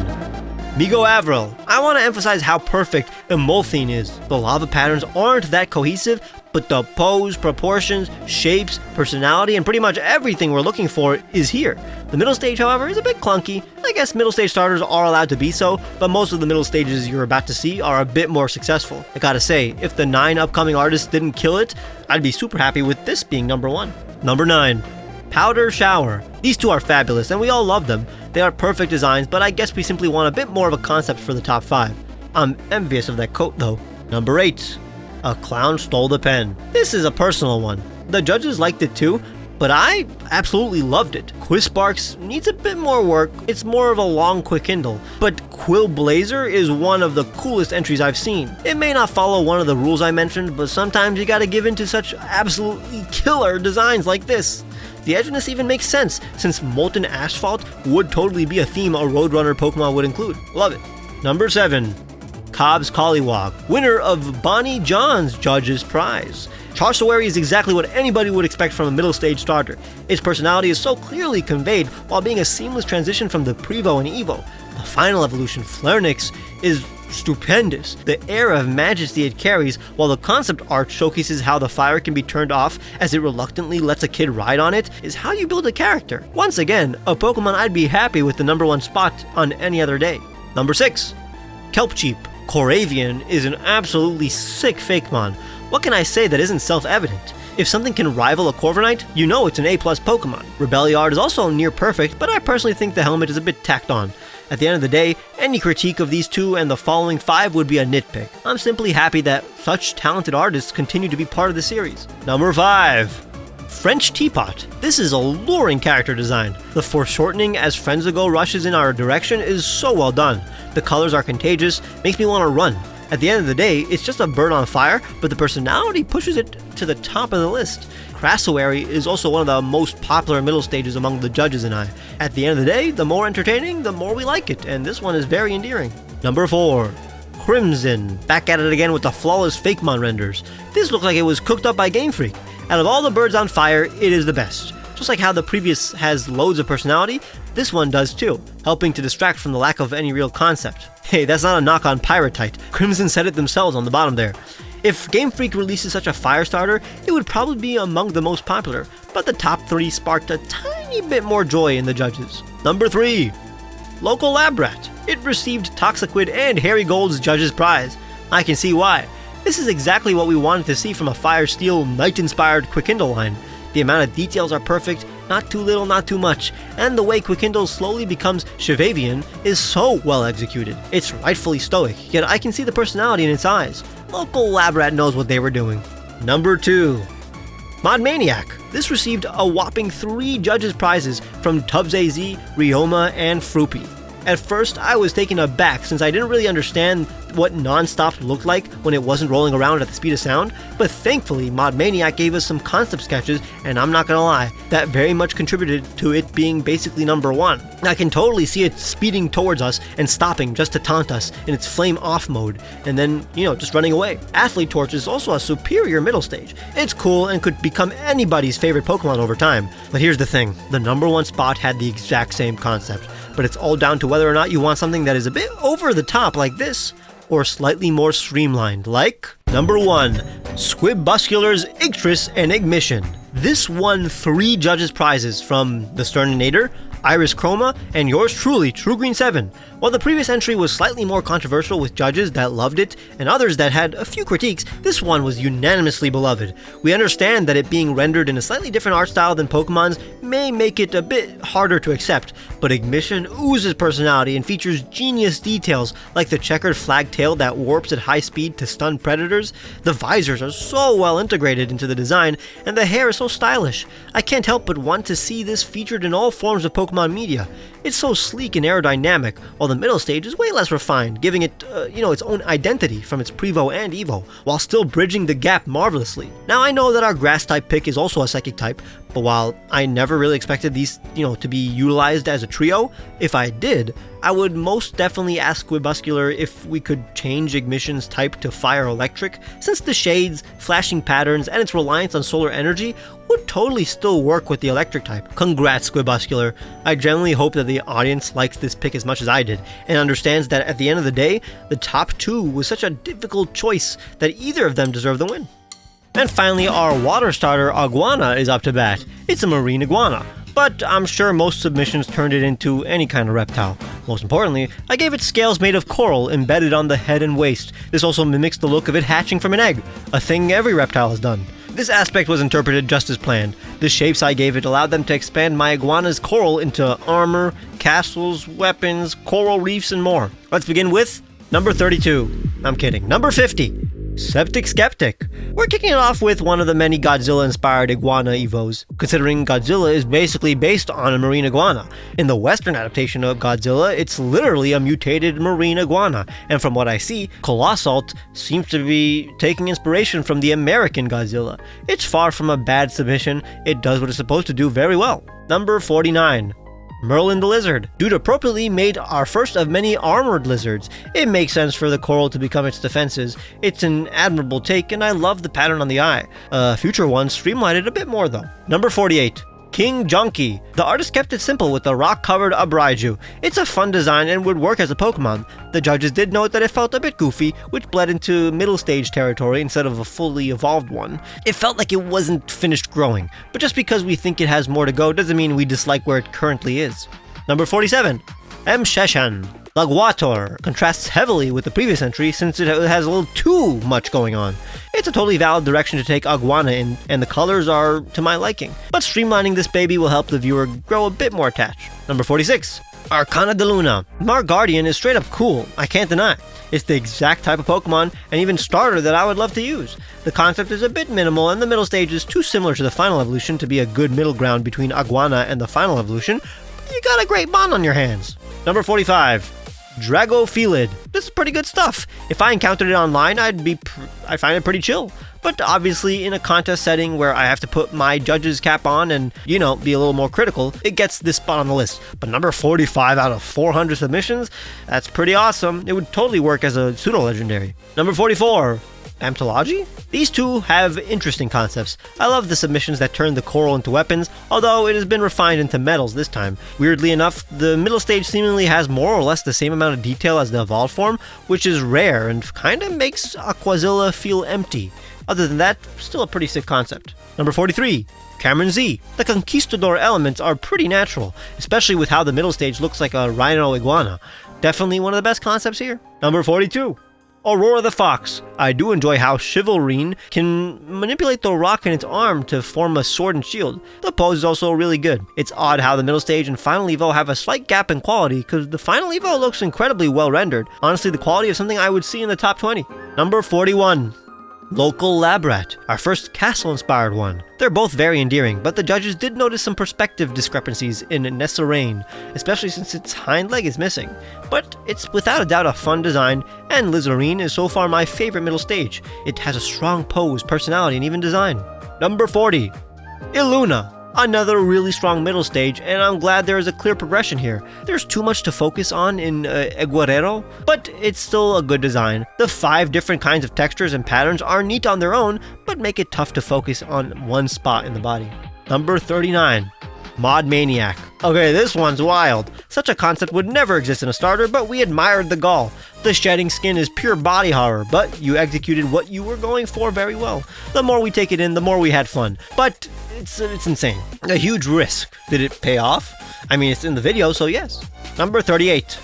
Migo Avril. I want to emphasize how perfect Emolthine is. The lava patterns aren't that cohesive, but the pose, proportions, shapes, personality, and pretty much everything we're looking for is here. The middle stage, however, is a bit clunky. I guess middle stage starters are allowed to be so, but most of the middle stages you're about to see are a bit more successful. I gotta say, if the 9 upcoming artists didn't kill it, I'd be super happy with this being number 1. Number 9. Powder Shower. These two are fabulous, and we all love them. They are perfect designs, but I guess we simply want a bit more of a concept for the top 5. I'm envious of that coat, though. Number 8. A Clown Stole the Pen. This is a personal one. The judges liked it too, but I absolutely loved it. Quisparks needs a bit more work. It's more of a long quick kindle, but Quill Blazer is one of the coolest entries I've seen. It may not follow one of the rules I mentioned, but sometimes you gotta give in to such absolutely killer designs like this. The edginess even makes sense, since Molten Asphalt would totally be a theme a Roadrunner Pokemon would include. Love it. Number 7. Cobb's Collywog, winner of Bonnie John's Judge's Prize. Charsawari is exactly what anybody would expect from a middle stage starter. Its personality is so clearly conveyed while being a seamless transition from the Prevo and Evo. The final evolution, Flernix, is stupendous. The air of majesty it carries, while the concept art showcases how the fire can be turned off as it reluctantly lets a kid ride on it, is how you build a character. Once again, a Pokemon I'd be happy with the number 1 spot on any other day. Number 6. Kelpcheap. Coravian is an absolutely sick Fakemon. What can I say that isn't self-evident? If something can rival a Corviknight, you know it's an A+ Pokemon. Rebelliard is also near perfect, but I personally think the helmet is a bit tacked on. At the end of the day, any critique of these two and the following 5 would be a nitpick. I'm simply happy that such talented artists continue to be part of the series. Number 5. French Teapot. This is a luring character design. The foreshortening as Frenzigo rushes in our direction is so well done. The colors are contagious, makes me want to run. At the end of the day, it's just a bird on fire, but the personality pushes it to the top of the list. Crassowary is also one of the most popular middle stages among the judges and I. At the end of the day, the more entertaining, the more we like it, and this one is very endearing. Number 4. Crimson. Back at it again with the flawless Fakemon renders. This looked like it was cooked up by Game Freak. Out of all the birds on fire, it is the best. Just like how the previous has loads of personality, this one does too, helping to distract from the lack of any real concept. Hey, that's not a knock on Pyrotite. Crimson said it themselves on the bottom there. If Game Freak releases such a fire starter, it would probably be among the most popular, but the top 3 sparked a tiny bit more joy in the judges. Number 3. Local Lab Rat. It received Toxiquid and Harry Gold's Judge's Prize. I can see why. This is exactly what we wanted to see from a Fire Steel Night-inspired Quickindle line. The amount of details are perfect, not too little, not too much, and the way Quickindle slowly becomes Shivavian is so well executed. It's rightfully stoic, yet I can see the personality in its eyes. Local Lab Rat knows what they were doing. Number 2. Mod Maniac. This received a whopping 3 judges' prizes from Tubbs AZ, Rioma, and Froopy. At first, I was taken aback since I didn't really understand what non-stop looked like when it wasn't rolling around at the speed of sound, but thankfully Mod Maniac gave us some concept sketches, and I'm not gonna lie, that very much contributed to it being basically number 1. I can totally see it speeding towards us and stopping just to taunt us in its flame off mode, and then, just running away. Athlete Torch is also a superior middle stage. It's cool and could become anybody's favorite Pokemon over time, but here's the thing, the number 1 spot had the exact same concept, but it's all down to whether or not you want something that is a bit over the top like this, or slightly more streamlined, like number 1, Squibuscular's Ictris Enigmission. This won 3 judges' prizes from the Sterninator, Iris Chroma, and yours truly, True Green 7. While the previous entry was slightly more controversial with judges that loved it and others that had a few critiques, this one was unanimously beloved. We understand that it being rendered in a slightly different art style than Pokemon's may make it a bit harder to accept, but Ignition oozes personality and features genius details like the checkered flag tail that warps at high speed to stun predators. The visors are so well integrated into the design, and the hair is so stylish. I can't help but want to see this featured in all forms of Pokemon media. It's so sleek and aerodynamic, while the middle stage is way less refined, giving it, its own identity from its Prevo and Evo, while still bridging the gap marvelously. Now I know that our Grass-type pick is also a Psychic type, But while I never really expected these, to be utilized as a trio, if I did, I would most definitely ask Squibuscular if we could change Ignition's type to Fire Electric, since the shades, flashing patterns, and its reliance on solar energy would totally still work with the electric type. Congrats, Squibuscular. I genuinely hope that the audience likes this pick as much as I did, and understands that at the end of the day, the top two was such a difficult choice that either of them deserve the win. And finally, our water starter Iguana is up to bat. It's a marine iguana, but I'm sure most submissions turned it into any kind of reptile. Most importantly, I gave it scales made of coral embedded on the head and waist. This also mimics the look of it hatching from an egg, a thing every reptile has done. This aspect was interpreted just as planned. The shapes I gave it allowed them to expand my iguana's coral into armor, castles, weapons, coral reefs, and more. Let's begin with number 32. I'm kidding. Number 50. Septic Skeptic. We're kicking it off with one of the many Godzilla-inspired iguana evos, considering Godzilla is basically based on a marine iguana. In the Western adaptation of Godzilla, it's literally a mutated marine iguana, and from what I see, Colossalt seems to be taking inspiration from the American Godzilla. It's far from a bad submission, it does what it's supposed to do very well. Number 49. Merlin the Lizard. Dude appropriately made our first of many armored lizards. It makes sense for the coral to become its defenses. It's an admirable take, and I love the pattern on the eye. Future ones streamlined it a bit more though. Number 48. King Junkie. The artist kept it simple with the rock-covered Abraiju. It's a fun design and would work as a Pokemon. The judges did note that it felt a bit goofy, which bled into middle stage territory instead of a fully evolved one. It felt like it wasn't finished growing, but just because we think it has more to go doesn't mean we dislike where it currently is. Number 47. M. Sheshan. Laguator contrasts heavily with the previous entry since it has a little too much going on. It's a totally valid direction to take Iguana in, and the colors are to my liking. But streamlining this baby will help the viewer grow a bit more attached. Number 46. Arcana de Luna. Marguardian is straight up cool, I can't deny. It's the exact type of Pokemon, and even starter, that I would love to use. The concept is a bit minimal, and the middle stage is too similar to the final evolution to be a good middle ground between Iguana and the final evolution, but you got a great bond on your hands. Number 45. Dragophelid. This is pretty good stuff. If I encountered it online, I'd find it pretty chill. But obviously, in a contest setting where I have to put my judge's cap on and, be a little more critical, it gets this spot on the list. But number 45 out of 400 submissions? That's pretty awesome. It would totally work as a pseudo-legendary. Number 44. Amptology? These two have interesting concepts. I love the submissions that turn the coral into weapons, although it has been refined into metals this time. Weirdly enough, the middle stage seemingly has more or less the same amount of detail as the evolved form, which is rare and kinda makes Aquazilla feel empty. Other than that, still a pretty sick concept. Number 43. Cameron Z. The conquistador elements are pretty natural, especially with how the middle stage looks like a rhino iguana. Definitely one of the best concepts here. Number 42. Aurora the Fox. I do enjoy how Chivalrine can manipulate the rock in its arm to form a sword and shield. The pose is also really good. It's odd how the middle stage and final evo have a slight gap in quality, because the final evo looks incredibly well rendered. Honestly, the quality of something I would see in the top 20. Number 41. Local Labrat, our first castle-inspired one. They're both very endearing, but the judges did notice some perspective discrepancies in Nessarain, especially since its hind leg is missing. But it's without a doubt a fun design, and Lizarine is so far my favorite middle stage. It has a strong pose, personality, and even design. Number 40. Illuna. Another really strong middle stage, and I'm glad there is a clear progression here. There's too much to focus on in Eguerero, but it's still a good design. The 5 different kinds of textures and patterns are neat on their own, but make it tough to focus on one spot in the body. Number 39. Mod Maniac. Okay, this one's wild. Such a concept would never exist in a starter, but we admired the gall. The shedding skin is pure body horror, but you executed what you were going for very well. The more we take it in, the more we had fun. But it's insane. A huge risk. Did it pay off? I mean, it's in the video, so yes. Number 38.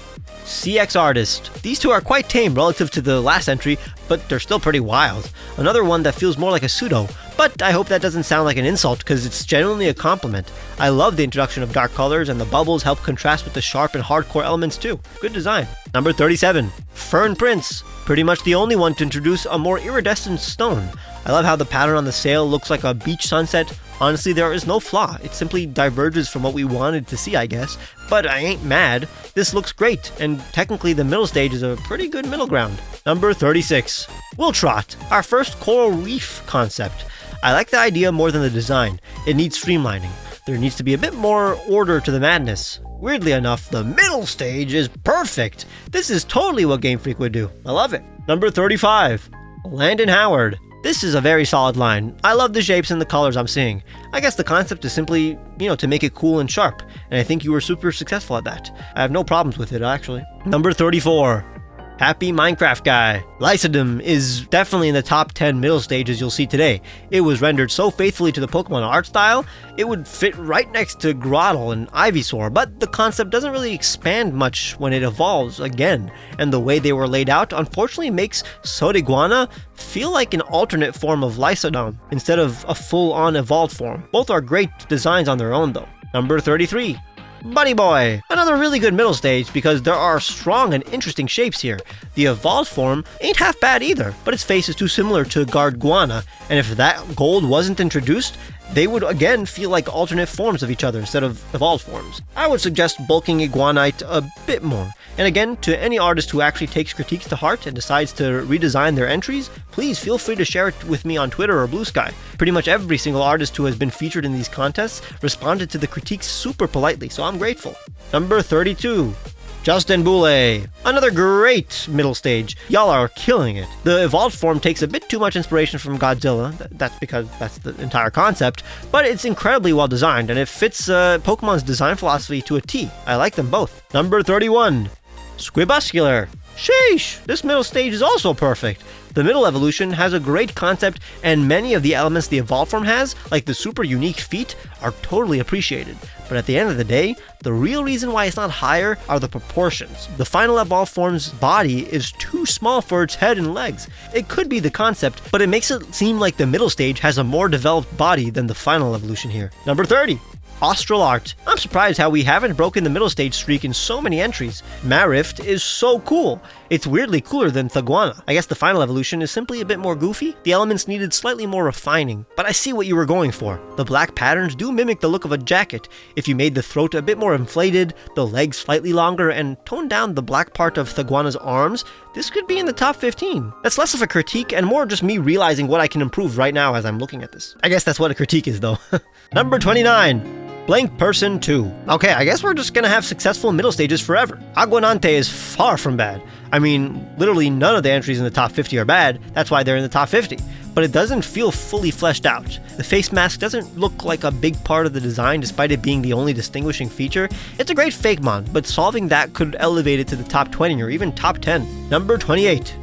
CX Artist. These two are quite tame relative to the last entry, but they're still pretty wild. Another one that feels more like a pseudo, but I hope that doesn't sound like an insult because it's genuinely a compliment. I love the introduction of dark colors, and the bubbles help contrast with the sharp and hardcore elements too. Good design. Number 37. Fern Prince. Pretty much the only one to introduce a more iridescent stone. I love how the pattern on the sail looks like a beach sunset. Honestly, there is no flaw. It simply diverges from what we wanted to see, I guess. But I ain't mad. This looks great, and technically the middle stage is a pretty good middle ground. Number 36. Wiltrot, our first coral reef concept. I like the idea more than the design. It needs streamlining. There needs to be a bit more order to the madness. Weirdly enough, the middle stage is perfect. This is totally what Game Freak would do. I love it. Number 35, Landon Howard. This is a very solid line. I love the shapes and the colors I'm seeing. I guess the concept is simply, to make it cool and sharp, and I think you were super successful at that. I have no problems with it, actually. Number 34, Happy Minecraft Guy. Lysodom is definitely in the top 10 middle stages you'll see today. It was rendered so faithfully to the Pokemon art style, it would fit right next to Grotle and Ivysaur, but the concept doesn't really expand much when it evolves again, and the way they were laid out unfortunately makes Sotiguana feel like an alternate form of Lysodom instead of a full-on evolved form. Both are great designs on their own though. Number 33. Buddy Boy! Another really good middle stage because there are strong and interesting shapes here. The evolved form ain't half bad either, but its face is too similar to Guardguana, and if that gold wasn't introduced, they would again feel like alternate forms of each other instead of evolved forms. I would suggest bulking Iguanite a bit more. And again, to any artist who actually takes critiques to heart and decides to redesign their entries, please feel free to share it with me on Twitter or Blue Sky. Pretty much every single artist who has been featured in these contests responded to the critiques super politely, so I'm grateful. Number 32. Justin Boulay. Another great middle stage. Y'all are killing it. The evolved form takes a bit too much inspiration from Godzilla. That's because that's the entire concept, but it's incredibly well designed and it fits Pokemon's design philosophy to a T. I like them both. Number 31. Squibuscular. Sheesh! This middle stage is also perfect. The middle evolution has a great concept, and many of the elements the evolved form has, like the super unique feet, are totally appreciated. But at the end of the day, the real reason why it's not higher are the proportions. The final evolved form's body is too small for its head and legs. It could be the concept, but it makes it seem like the middle stage has a more developed body than the final evolution here. Number 30. Austral Art. I'm surprised how we haven't broken the middle stage streak in so many entries. Marift is so cool. It's weirdly cooler than Thaguana. I guess the final evolution is simply a bit more goofy. The elements needed slightly more refining, but I see what you were going for. The black patterns do mimic the look of a jacket. If you made the throat a bit more inflated, the legs slightly longer, and toned down the black part of Thaguana's arms, this could be in the top 15. That's less of a critique and more just me realizing what I can improve right now as I'm looking at this. I guess that's what a critique is though. Number 29. Blank Person 2. Okay, I guess we're just gonna have successful middle stages forever. Aguanante is far from bad. I mean, literally none of the entries in the top 50 are bad, that's why they're in the top 50. But it doesn't feel fully fleshed out. The face mask doesn't look like a big part of the design despite it being the only distinguishing feature. It's a great Fakemon, but solving that could elevate it to the top 20 or even top 10. Number 28.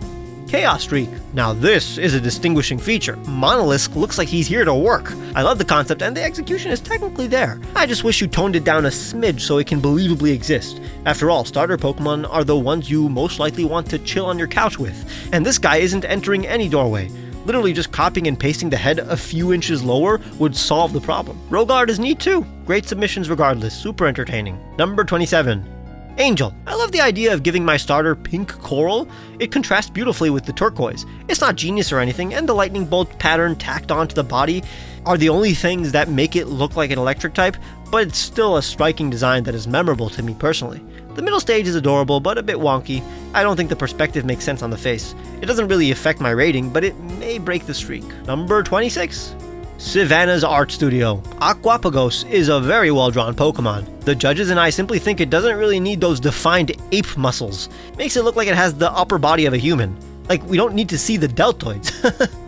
Chaos Streak. Now this is a distinguishing feature. Monolisk looks like he's here to work. I love the concept and the execution is technically there. I just wish you toned it down a smidge so it can believably exist. After all, starter Pokemon are the ones you most likely want to chill on your couch with, and this guy isn't entering any doorway. Literally just copying and pasting the head a few inches lower would solve the problem. Rogard is neat too. Great submissions regardless, super entertaining. Number 27. Angel. I love the idea of giving my starter pink coral. It contrasts beautifully with the turquoise. It's not genius or anything, and the lightning bolt pattern tacked onto the body are the only things that make it look like an electric type, but it's still a striking design that is memorable to me personally. The middle stage is adorable, but a bit wonky. I don't think the perspective makes sense on the face. It doesn't really affect my rating, but it may break the streak. Number 26. Savannah's Art Studio. Aquapagos is a very well-drawn Pokemon. The judges and I simply think it doesn't really need those defined ape muscles. Makes it look like it has the upper body of a human. Like, we don't need to see the deltoids.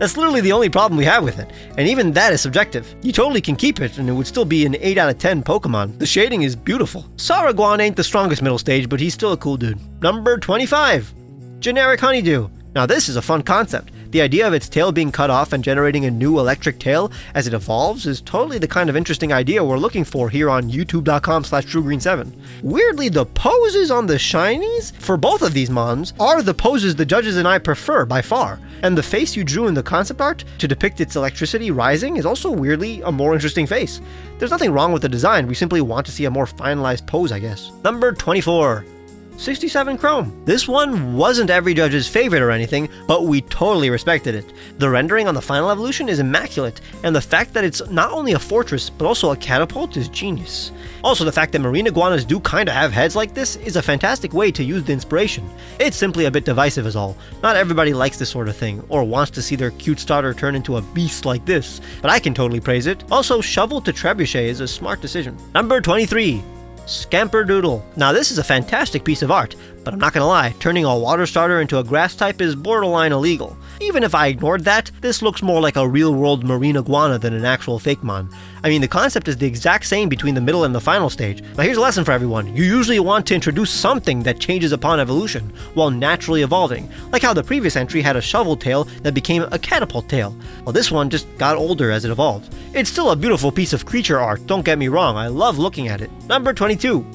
That's literally the only problem we have with it. And even that is subjective. You totally can keep it, and it would still be an 8 out of 10 Pokemon. The shading is beautiful. Saraguan ain't the strongest middle stage, but he's still a cool dude. Number 25. Generic Honeydew. Now this is a fun concept. The idea of its tail being cut off and generating a new electric tail as it evolves is totally the kind of interesting idea we're looking for here on youtube.com/truegreen7. Weirdly, the poses on the shinies for both of these mons are the poses the judges and I prefer by far. And the face you drew in the concept art to depict its electricity rising is also weirdly a more interesting face. There's nothing wrong with the design, we simply want to see a more finalized pose, I guess. Number 24. 67 chrome. This one wasn't every judge's favorite or anything, but we totally respected it. The rendering on the final evolution is immaculate, and the fact that it's not only a fortress, but also a catapult is genius. Also, the fact that marine iguanas do kinda have heads like this is a fantastic way to use the inspiration. It's simply a bit divisive is all. Not everybody likes this sort of thing, or wants to see their cute starter turn into a beast like this, but I can totally praise it. Also, shovel to trebuchet is a smart decision. Number 23. Scamperdoodle. Now this is a fantastic piece of art, but I'm not gonna lie, turning a water starter into a grass type is borderline illegal. Even if I ignored that, this looks more like a real-world marine iguana than an actual Fakemon. I mean, the concept is the exact same between the middle and the final stage. Now here's a lesson for everyone. You usually want to introduce something that changes upon evolution, while naturally evolving, like how the previous entry had a shovel tail that became a catapult tail. Well, this one just got older as it evolved. It's still a beautiful piece of creature art, don't get me wrong, I love looking at it. Number 22.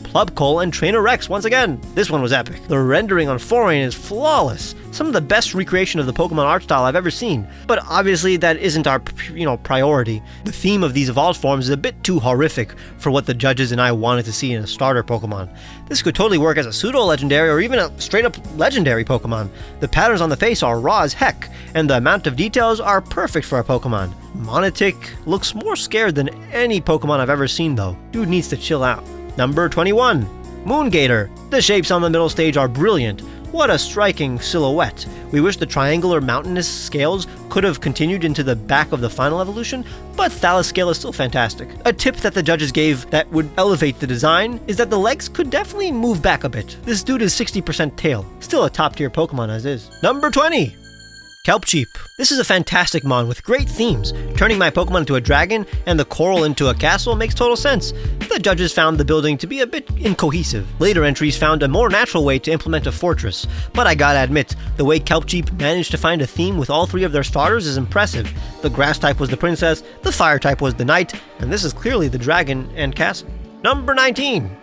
Plubcole and Trainer Rex once again. This one was epic. The rendering on Foreign is flawless. Some of the best recreation of the Pokemon art style I've ever seen. But obviously that isn't our, priority. The theme of these evolved forms is a bit too horrific for what the judges and I wanted to see in a starter Pokemon. This could totally work as a pseudo-legendary or even a straight-up legendary Pokemon. The patterns on the face are raw as heck, and the amount of details are perfect for a Pokemon. Monotic looks more scared than any Pokemon I've ever seen though. Dude needs to chill out. Number 21. Moongator. The shapes on the middle stage are brilliant. What a striking silhouette. We wish the triangular mountainous scales could have continued into the back of the final evolution, but Thallus scale is still fantastic. A tip that the judges gave that would elevate the design is that the legs could definitely move back a bit. This dude is 60% tail. Still a top tier Pokemon as is. Number 20. Kelpcheep. This is a fantastic mon with great themes. Turning my Pokemon into a dragon and the coral into a castle makes total sense. The judges found the building to be a bit incohesive. Later entries found a more natural way to implement a fortress, but I gotta admit, the way Kelpcheep managed to find a theme with all three of their starters is impressive. The grass type was the princess, the fire type was the knight, and this is clearly the dragon and castle. Number 19.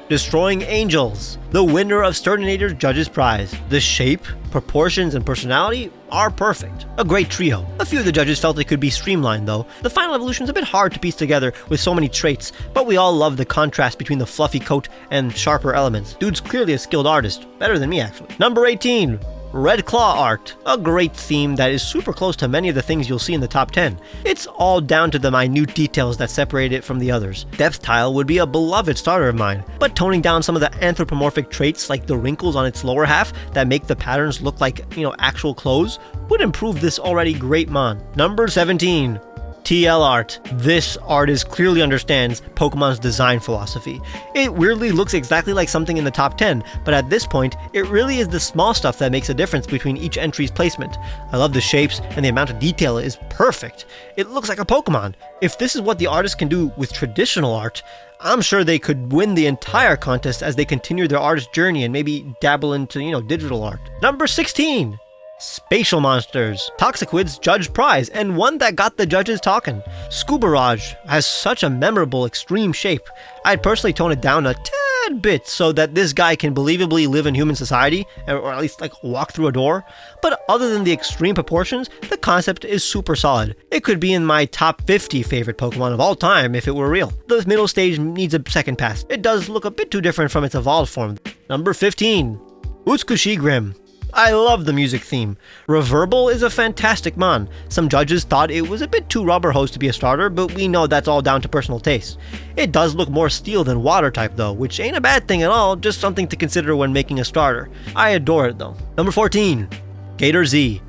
Destroying Angels. The winner of Sturninator's Judge's Prize. The shape, proportions, and personality are perfect. A great trio. A few of the judges felt it could be streamlined though. The final evolution's a bit hard to piece together with so many traits, but we all love the contrast between the fluffy coat and sharper elements. Dude's clearly a skilled artist. Better than me actually. Number 18. Red Claw art. A great theme that is super close to many of the things you'll see in the top 10. It's all down to the minute details that separate it from the others. Depth Tile would be a beloved starter of mine, but toning down some of the anthropomorphic traits like the wrinkles on its lower half that make the patterns look like, actual clothes would improve this already great mon. Number 17. TL art. This artist clearly understands Pokemon's design philosophy. It weirdly looks exactly like something in the top 10, but at this point, it really is the small stuff that makes a difference between each entry's placement. I love the shapes, and the amount of detail is perfect. It looks like a Pokemon. If this is what the artist can do with traditional art, I'm sure they could win the entire contest as they continue their artist journey and maybe dabble into, digital art. Number 16. Spatial Monsters. Toxicwid's Judge Prize, and one that got the judges talking. Scubarage has such a memorable extreme shape. I'd personally tone it down a tad bit so that this guy can believably live in human society, or at least walk through a door. But other than the extreme proportions, the concept is super solid. It could be in my top 50 favorite Pokemon of all time if it were real. The middle stage needs a second pass. It does look a bit too different from its evolved form. Number 15. Utkushigrim. I love the music theme. Reverbal is a fantastic mon. Some judges thought it was a bit too rubber hose to be a starter, but we know that's all down to personal taste. It does look more steel than water type though, which ain't a bad thing at all, just something to consider when making a starter. I adore it though. Number 14. Gator Z.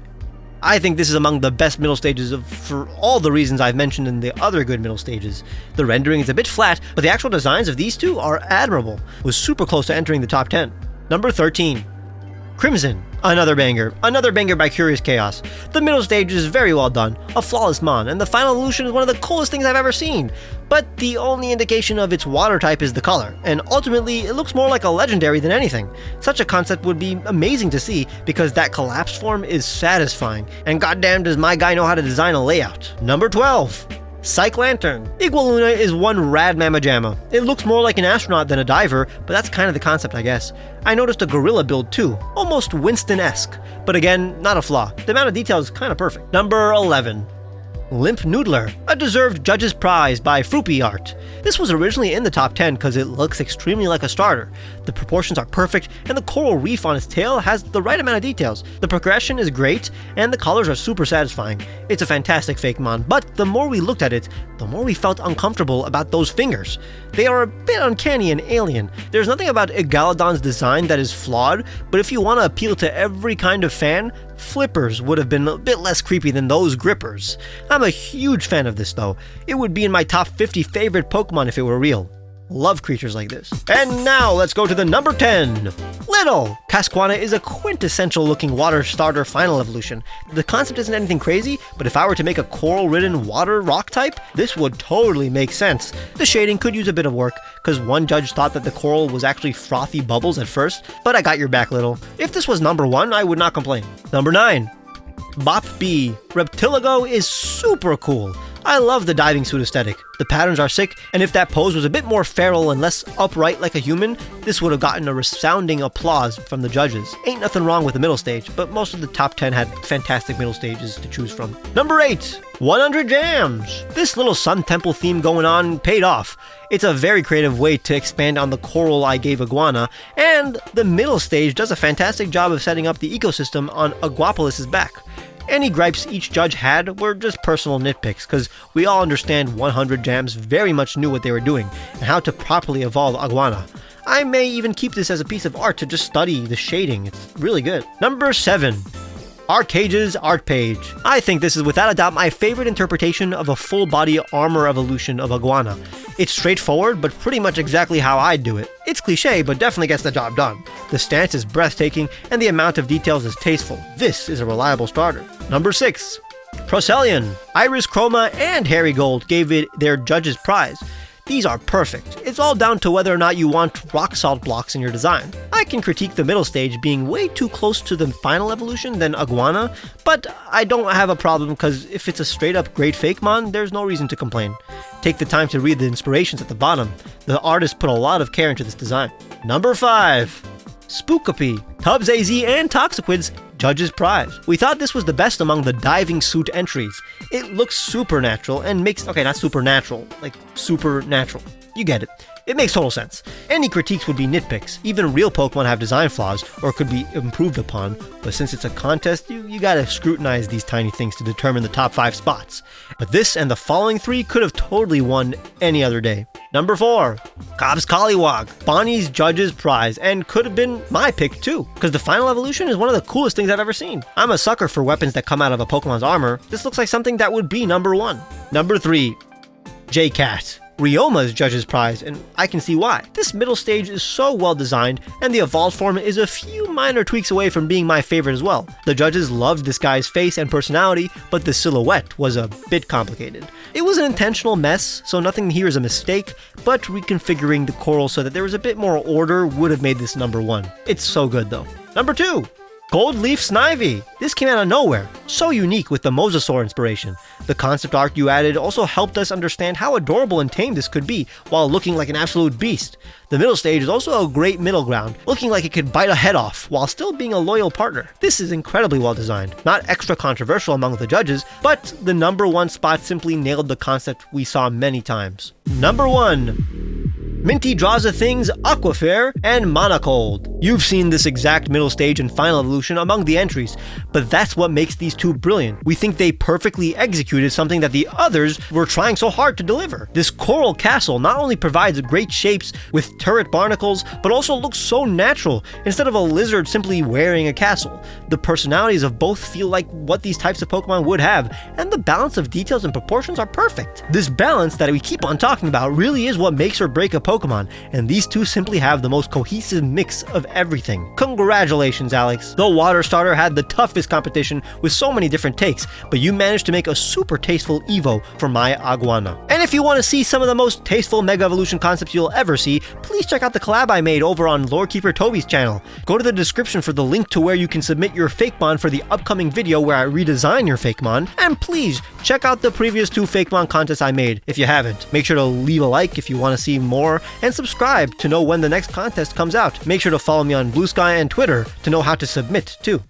I think this is among the best middle stages for all the reasons I've mentioned in the other good middle stages. The rendering is a bit flat, but the actual designs of these two are admirable. It was super close to entering the top 10. Number 13. Crimson. Another banger by Curious Chaos. The middle stage is very well done, a flawless mon, and the final evolution is one of the coolest things I've ever seen. But the only indication of its water type is the color, and ultimately it looks more like a legendary than anything. Such a concept would be amazing to see because that collapsed form is satisfying, and goddamn does my guy know how to design a layout. Number 12. Psych Lantern. Igualuna is one rad mamma jamma. It looks more like an astronaut than a diver, but that's kind of the concept I guess. I noticed a gorilla build too, almost Winston-esque, but again, not a flaw. The amount of detail is kind of perfect. Number 11. Limp Noodler, a deserved judge's prize by Fruppy Art. This was originally in the top 10 because it looks extremely like a starter. The proportions are perfect, and the coral reef on its tail has the right amount of details. The progression is great, and the colors are super satisfying. It's a fantastic Fakemon, but the more we looked at it, the more we felt uncomfortable about those fingers. They are a bit uncanny and alien. There's nothing about Igalodon's design that is flawed, but if you want to appeal to every kind of fan, flippers would have been a bit less creepy than those grippers. I'm a huge fan of this though. It would be in my top 50 favorite Pokemon if it were real. Love creatures like this. And now let's go to the number 10. Little! Casquana is a quintessential looking water starter final evolution. The concept isn't anything crazy, but if I were to make a coral-ridden water rock type, this would totally make sense. The shading could use a bit of work, because one judge thought that the coral was actually frothy bubbles at first, but I got your back, Little. If this was number 1, I would not complain. Number 9. Bop B. Reptiligo is super cool. I love the diving suit aesthetic. The patterns are sick, and if that pose was a bit more feral and less upright like a human, this would have gotten a resounding applause from the judges. Ain't nothing wrong with the middle stage, but most of the top 10 had fantastic middle stages to choose from. Number 8. 100 Jams! This little Sun Temple theme going on paid off. It's a very creative way to expand on the coral I gave Iguana, and the middle stage does a fantastic job of setting up the ecosystem on Aguapolis' back. Any gripes each judge had were just personal nitpicks, because we all understand 100 Jams very much knew what they were doing, and how to properly evolve Iguana. I may even keep this as a piece of art to just study the shading, it's really good. Number 7. Arcage's art page. I think this is without a doubt my favorite interpretation of a full body armor evolution of Iguana. It's straightforward, but pretty much exactly how I'd do it. It's cliche, but definitely gets the job done. The stance is breathtaking, and the amount of details is tasteful. This is a reliable starter. Number 6. Procelian. Iris Chroma and Harry Gold gave it their judge's prize. These are perfect. It's all down to whether or not you want rock salt blocks in your design. I can critique the middle stage being way too close to the final evolution than Iguana, but I don't have a problem because if it's a straight up great Fakemon, there's no reason to complain. Take the time to read the inspirations at the bottom. The artist put a lot of care into this design. Number 5. Spookopy. Tubbs AZ and Toxiquid's judge's prize. We thought this was the best among the diving suit entries. It looks supernatural and makes, okay, not supernatural, like supernatural. You get it. It makes total sense. Any critiques would be nitpicks. Even real Pokemon have design flaws or could be improved upon, but since it's a contest, you gotta scrutinize these tiny things to determine the top 5 spots. But this and the following 3 could have totally won any other day. Number 4. Cobb's Collywog. Bonnie's judge's prize, and could have been my pick too, because the final evolution is one of the coolest things I've ever seen. I'm a sucker for weapons that come out of a Pokemon's armor. This looks like something that would be number 1. Number 3. J-Cat. Ryoma's judge's prize, and I can see why. This middle stage is so well designed, and the evolved form is a few minor tweaks away from being my favorite as well. The judges loved this guy's face and personality, but the silhouette was a bit complicated. It was an intentional mess, so nothing here is a mistake, but reconfiguring the coral so that there was a bit more order would have made this number 1. It's so good though. Number 2. Gold Leaf Snivy. This came out of nowhere. So unique with the Mosasaur inspiration. The concept art you added also helped us understand how adorable and tame this could be, while looking like an absolute beast. The middle stage is also a great middle ground, looking like it could bite a head off, while still being a loyal partner. This is incredibly well designed. Not extra controversial among the judges, but the number 1 spot simply nailed the concept we saw many times. Number 1. Minty Draws a Thing's Aquafair and Monocold. You've seen this exact middle stage and final evolution among the entries, but that's what makes these two brilliant. We think they perfectly executed something that the others were trying so hard to deliver. This coral castle not only provides great shapes with turret barnacles, but also looks so natural, instead of a lizard simply wearing a castle. The personalities of both feel like what these types of Pokemon would have, and the balance of details and proportions are perfect. This balance that we keep on talking about really is what makes or break a Pokemon, and these two simply have the most cohesive mix of everything. Congratulations, Alex. The water starter had the toughest competition with so many different takes, but you managed to make a super tasteful Evo for my Iguana. And if you want to see some of the most tasteful Mega Evolution concepts you'll ever see, please check out the collab I made over on Lorekeeper Toby's channel. Go to the description for the link to where you can submit your Fakemon for the upcoming video where I redesign your Fakemon, and please check out the previous 2 Fakemon contests I made if you haven't. Make sure to leave a like if you want to see more, and subscribe to know when the next contest comes out. Make sure to follow me on Blue Sky and Twitter to know how to submit too.